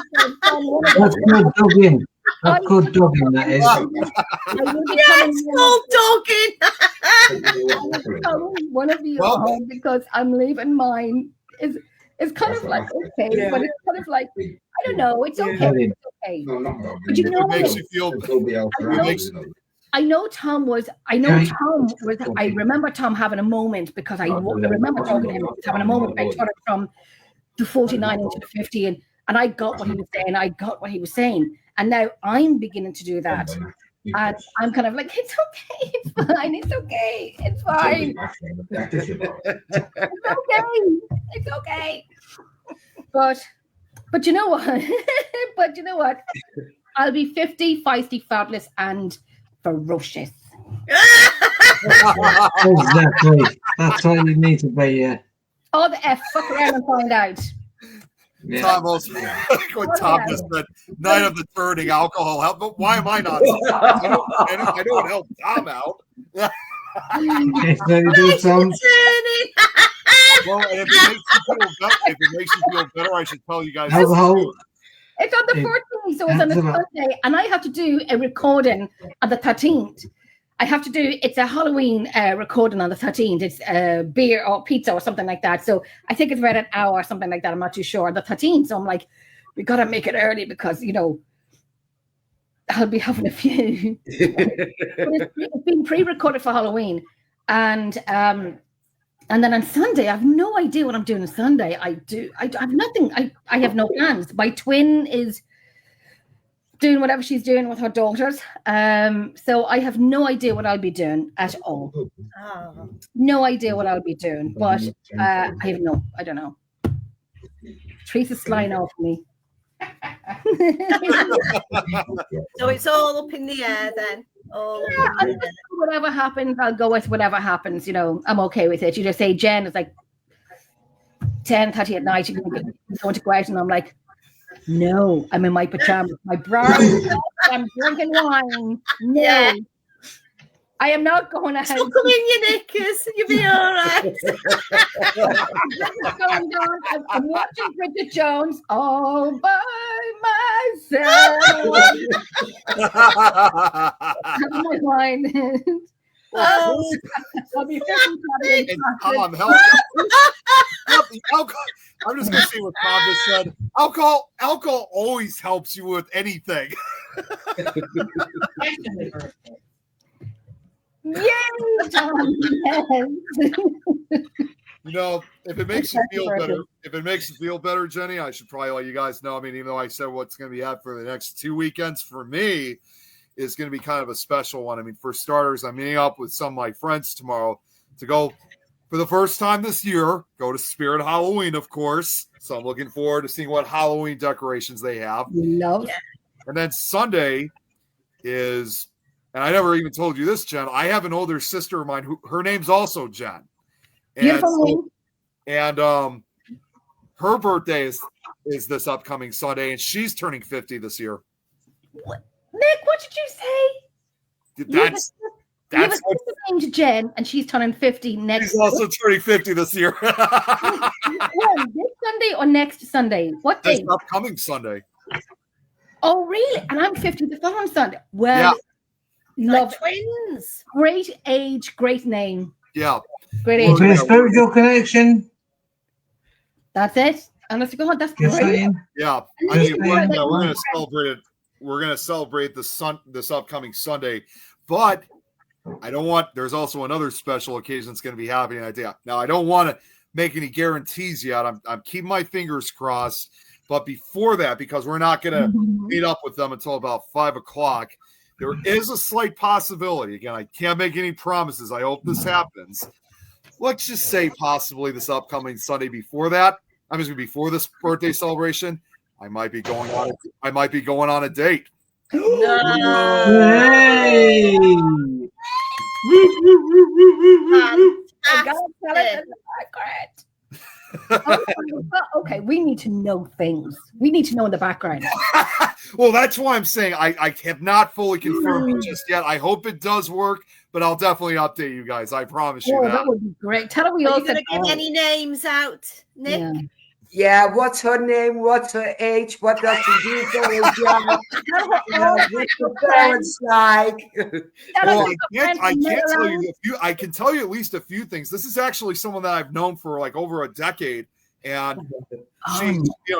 H: That's good dogging. That's good dogging, that is.
C: Yes, good dogging.
F: One of you home because I'm leaving mine is kind of like okay, but it's kind of like I don't know. It's okay. It's okay. But you know what? I know Tom was. I remember Tom having a moment because I remember talking to him having a moment. I turned it from the 49 into the 50, and I got what he was saying. I got what he was saying, and now I'm beginning to do that. And I'm kind of like, it's okay, it's fine, it's okay, it's fine, it's okay. But you know what? But you know what? I'll be 50, feisty, fabulous, and ferocious.
H: Exactly. That's what you need to be, yeah.
F: All the F, fuck around and find out.
J: Yeah. Tom also, what Tom just said, night of the turning alcohol help, but why am I not? I know it helped Tom out.
H: Well, and if
J: it makes you feel better, I should tell you guys.
F: It's on the 14th, so it's on the Sunday, and I have to do a recording on the 13th. It's a Halloween recording on the 13th. It's beer or pizza or something like that. So I think it's about an hour or something like that. I'm not too sure. On the 13th. So I'm like, we got to make it early because, you know, I'll be having a few. It's been pre-recorded for Halloween. And then on Sunday, I have no idea what I'm doing on Sunday. I have nothing. I have no plans. My twin is doing whatever she's doing with her daughters. So I have no idea what I'll be doing at all. No idea what I'll be doing. But I don't know. Teresa's flying off me.
C: So it's all up in the air then.
F: Whatever happens, I'll go with whatever happens. You know, I'm okay with it. You just say, Jen, it's like 10:30 at night. You're going to go out, and I'm like, no, I'm in my pajamas, my bra. I'm drinking wine. No, yeah. I am not going out.
C: Chuckle in your knickers, you'll be all right.
F: I'm watching Bridget Jones all by myself. Have my wine.
J: Tom, help. I'm just gonna see what Tom just said. Alcohol always helps you with anything.
F: Yay, Tom! Yes.
J: You know, if it makes you feel better, Jenny, I should probably let you guys know. I mean, even though I said what's going to be happening for the next 2 weekends for me is going to be kind of a special one. I mean, for starters, I'm meeting up with some of my friends tomorrow to go for the first time this year, go to Spirit Halloween, of course. So I'm looking forward to seeing what Halloween decorations they have.
F: Love.
J: And then Sunday is, and I never even told you this, Jen, I have an older sister of mine who her name's also Jen. And her birthday is this upcoming Sunday, and she's turning 50 this year.
F: What? Nick, what did you say? That's named Jen, and she's turning 50 next.
J: She's also turning 50 this year.
F: When? This Sunday or next Sunday? What day?
J: This upcoming Sunday.
F: Oh, really? And I'm 50 the following Sunday. Well, love
C: twins.
F: Great age, great name.
J: Yeah.
F: Great age.
H: Okay, spiritual connection.
F: That's it. Honest to God, that's great.
J: Yeah. I mean, we're going to celebrate it. We're going to celebrate this upcoming Sunday. But there's also another special occasion that's going to be happening that day. Now, I don't want to make any guarantees yet. I'm keeping my fingers crossed. But before that, because we're not going to meet up with them until about 5 o'clock, there is a slight possibility. Again, I can't make any promises. I hope this happens. Let's just say possibly this upcoming Sunday before that. Before this birthday celebration, I might be going on a date.
H: Hey!
F: Okay, we need to know things. We need to know in the background.
J: Well, that's why I'm saying I have not fully confirmed it just yet. I hope it does work, but I'll definitely update you guys. I promise you that.
F: That would be great. Tell her we
C: Are
F: all
C: you going to give any names out, Nick?
E: Yeah, what's her name? What's her age? What does she do for a job? What's the parents like?
J: Well, I can't tell you a few. I can tell you at least a few things. This is actually someone that I've known for like over a decade, and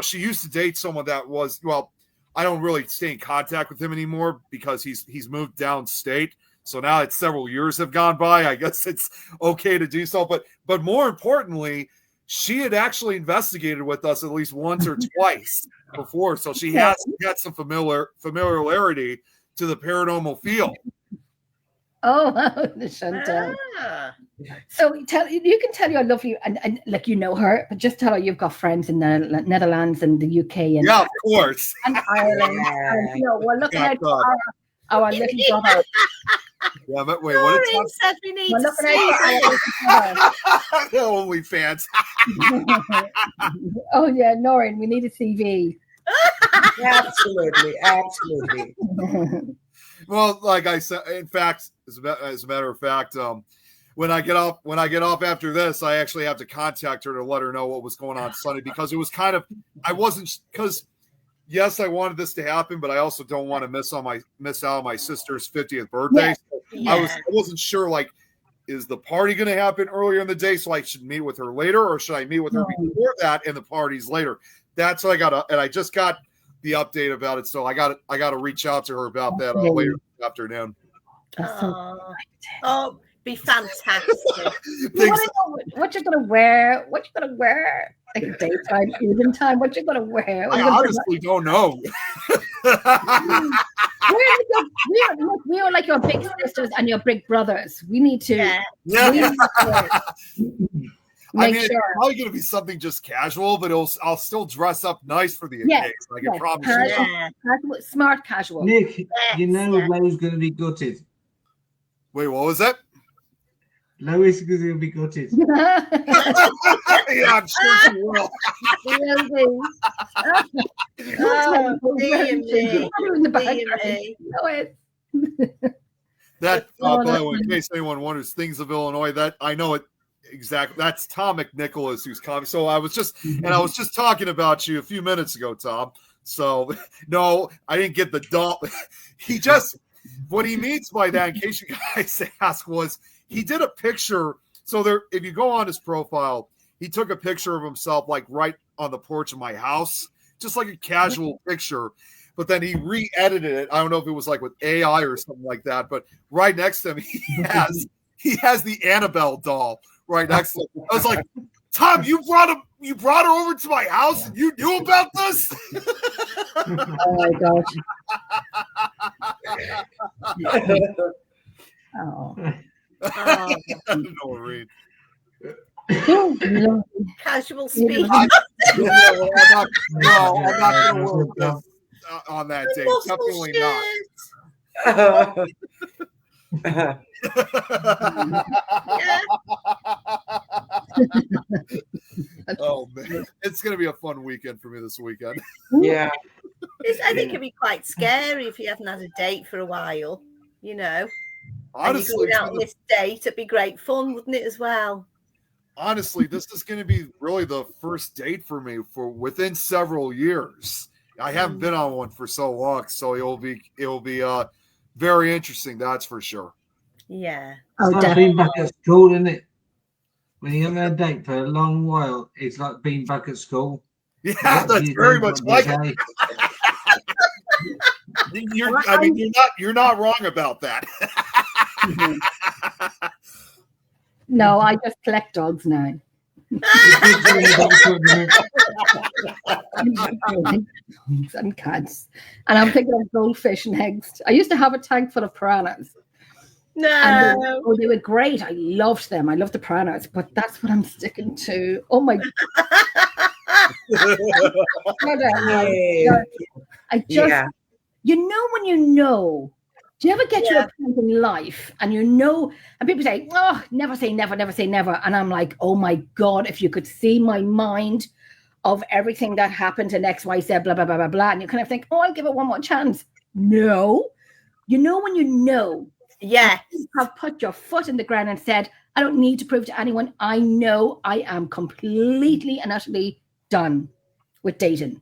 J: she used to date someone that was, well, I don't really stay in contact with him anymore because he's moved downstate. So now it's several years have gone by. I guess it's okay to do so, but more importantly, she had actually investigated with us at least once or twice before, so she has got some familiarity to the paranormal field.
F: Oh, Chantal. So you can tell you're lovely and like you know her, but just tell her you've got friends in the Netherlands and the UK and
J: of course,
F: and Ireland. And, we're looking at our little brother.
J: Yeah, but wait, what did
C: said we need to see
J: OnlyFans.
F: Oh yeah, Noreen, we need a CV.
E: Absolutely.
J: Well, like I said, in fact, as a matter of fact, when I get off after this, I actually have to contact her to let her know what was going on Sunday, because it was kind of, yes, I wanted this to happen, but I also don't want to miss out on my sister's 50th birthday.
C: Yeah.
J: So I wasn't sure, like, is the party going to happen earlier in the day so I should meet with her later, or should I meet with her before that and the party's later? That's what I got, and I just got the update about it, so I got to reach out to her about that later this afternoon.
C: Be fantastic.
F: What you're gonna wear? Like a daytime, evening time. What you're gonna wear?
J: I honestly don't know.
F: We are like your big sisters and your big brothers. We need to.
J: It's probably going to be something just casual, but I'll still dress up nice for the occasion. I can promise you that.
F: Casual, smart casual.
H: Nick, you know Lowe's going to be gutted.
J: Wait, what was that?
H: Lois is going to be gutted.
J: Yeah, I'm sure she will. That, by the way, in case anyone wonders, Things of Illinois, that I know it exactly. That's Tom McNicholas who's coming. So I was just talking about you a few minutes ago, Tom. So no, I didn't get the doll. What he means by that, in case you guys ask, was he did a picture. So there, if you go on his profile, he took a picture of himself like right on the porch of my house, just like a casual picture. But then he re-edited it. I don't know if it was like with AI or something like that. But right next to him, he has the Annabelle doll right next to him. I was like, Tom, you brought her over to my house and you knew about this?
F: Oh my gosh.
J: No, Reed.
C: Casual speech.
J: I'm not going to work on that date. Definitely not. Oh man, it's going to be a fun weekend for me this weekend.
E: Yeah,
C: I think it'd be quite scary if you haven't had a date for a while. You know,
J: honestly,
C: and out on this date, it'd be great fun, wouldn't it? As well.
J: Honestly, this is going to be really the first date for me for within several years. I haven't been on one for so long, so it'll be very interesting. That's for sure.
C: Yeah.
H: It's like being back at school, isn't it? When you haven't had a date for a long while, it's like being back at school.
J: Yeah, that's very much like it. You're not wrong about that.
F: No, I just collect dogs now. And cats. And I'm thinking of goldfish next. I used to have a tank full of piranhas. And they were great. I loved them. I loved the piranhas, but that's what I'm sticking to. Oh my God. I just, you know, when you know, do you ever get to a point in life and you know, and people say, oh, never say never, never say never. And I'm like, oh my God, if you could see my mind of everything that happened in X, Y, Z, blah, blah, blah, blah, blah. And you kind of think, oh, I'll give it one more chance. No. You know when you know.
C: Yes.
F: You have put your foot in the ground and said, I don't need to prove to anyone. I know I am completely and utterly done with dating.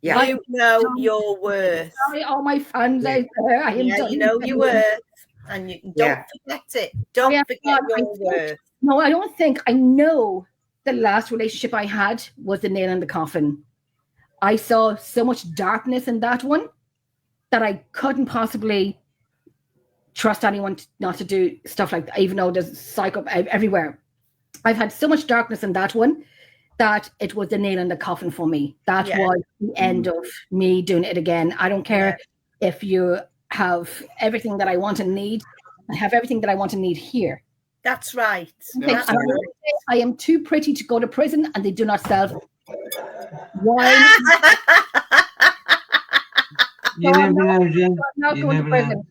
C: Yeah. You know your worth.
F: Sorry, all my fans out there. I am done.
C: You know your worth. And you don't forget it. Don't forget your worth.
F: No, I don't think. I know the last relationship I had was the nail in the coffin. I saw so much darkness in that one that I couldn't possibly trust anyone not to do stuff like that, even though there's psycho everywhere. I've had so much darkness in that one that it was the nail in the coffin for me. That was the end of me doing it again. I don't care if you have everything that I want and need. I have everything that I want and need here.
C: That's right.
F: I am too pretty to go to prison, and they do not sell wine.
H: You never know, Jen.
F: Not
H: You
F: going to
H: never
F: prison.
H: know.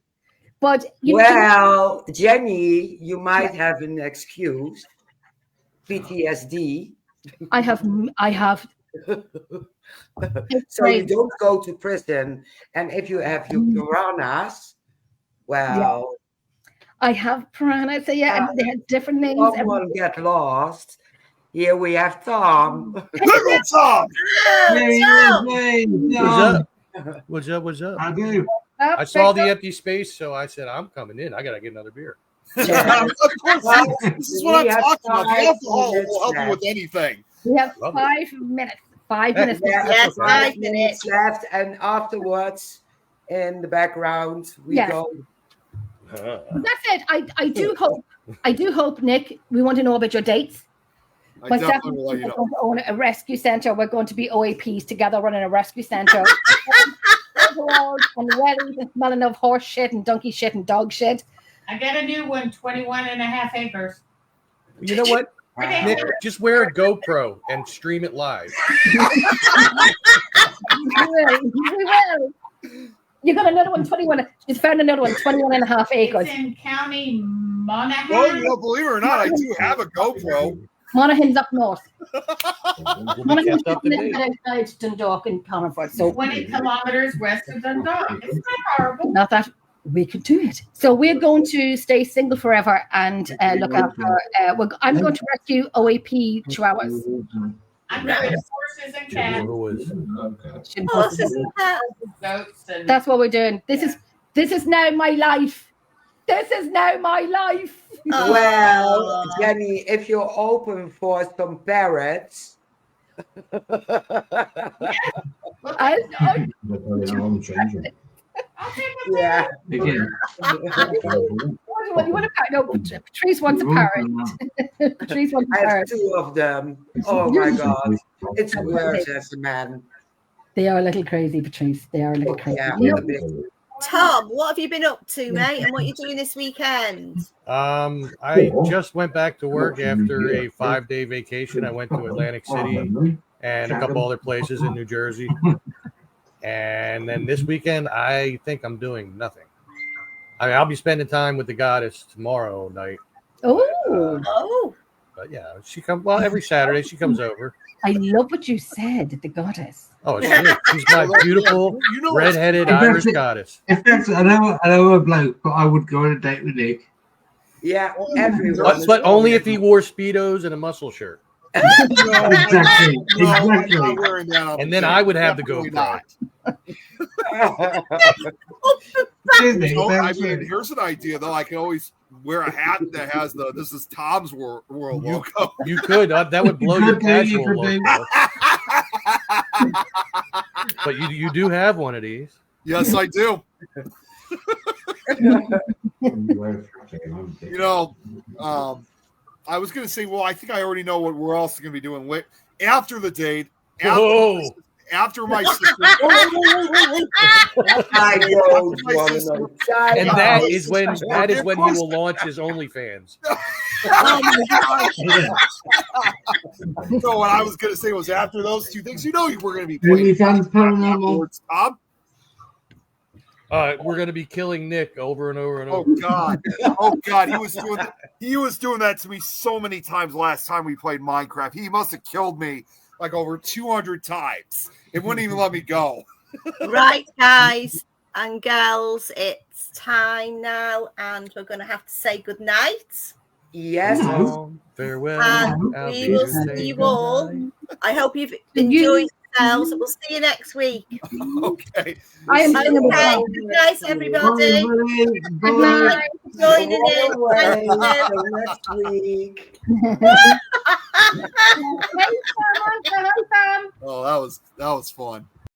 F: But
E: well, Jenny, you might have an excuse. PTSD.
F: I have.
E: So you don't go to prison, and if you have your piranhas, well,
F: I have piranhas. So yeah, and they had different names.
E: Someone get lost. Here we have Tom.
J: Pickle Tom.
K: What's up? What's up?
H: I do.
K: I saw the empty space, so I said, I'm coming in. I got to get another beer.
J: Of course, this is what I'm talking about. The alcohol will help you with anything.
F: We have 5 minutes. 5 minutes.
C: Yes, 5 minutes
E: left, and afterwards, in the background, we go.
F: That's it. I do hope, Nick. We want to know about your dates. Myself and we're going to own a rescue centre. We're going to be OAPs together running a rescue centre. Overalls and wellies and smelling of horse shit and donkey shit and dog shit.
I: I got a new one, 21.5 acres.
K: You know what? Nick, just wear a GoPro and stream it live.
F: We will. You got another one, 21. Just found another one, 21.5 acres.
I: It's in County Monaghan.
J: Well, you know, believe it or not, I do have a GoPro.
F: Monaghan's up north. Monaghan's outside Dundalk and Coniford. So
I: 20 kilometers west of Dundalk. It's not horrible.
F: Not that we could do it. So we're going to stay single forever and look after. I'm going to rescue OAP chihuahuas.
I: I'm going to horses and cats.
C: Horses and cats.
I: Goats and
F: that's what we're doing. This is now my life. This is now my life.
E: Well, Jenny, if you're open for some parrots.
F: Yeah. What do you want to parrot? No, Patrice wants a parrot. Patrice wants a parrot.
E: I have 2 of them. Oh my God. It's worse as a man.
F: They are a little crazy, Patrice. They are a little crazy.
E: Yeah,
C: Tom, what have you been up to, mate? And what are you doing this weekend?
K: I just went back to work after a 5-day vacation. I went to Atlantic City and a couple other places in New Jersey. And then this weekend, I think I'm doing nothing. I mean, I'll be spending time with the goddess tomorrow night.
F: Oh.
K: But yeah, she comes. Well, every Saturday she comes over.
F: I love what you said, the goddess.
K: Oh, she's my beautiful redheaded Irish goddess.
H: If that's, I know a bloke, but I would go on a date with Nick.
E: Yeah, everyone.
K: But only if he wore Speedos and a muscle shirt.
H: Exactly.
K: And then I would have the GoPro.
J: I mean, here's an idea though. I can always wear a hat that has the "This is Tom's World" logo.
K: You could. That would blow your casual logo. But you do have one of these.
J: Yes, I do. You know, I was going to say, well, I think I already know what we're also going to be doing after the date. After my sister.
K: And that is when he will launch his OnlyFans.
J: Oh my gosh. So what I was going to say was after those two things, you know, we're going to be playing afterwards, Tom.
K: We're going to be killing Nick over and over and over.
J: Oh God! Oh God! He was doing that to me so many times last time we played Minecraft. He must have killed me like over 200 times. It wouldn't even let me go.
C: Right, guys and gals, it's time now, and we're going to have to say good night.
E: Yes.
K: Farewell.
C: And we will see you all. I hope you've enjoyed yourselves. We'll see you next week.
J: Okay.
C: I am good night, everybody. Good night. Joining in.
E: Next week.
J: Oh, that was fun.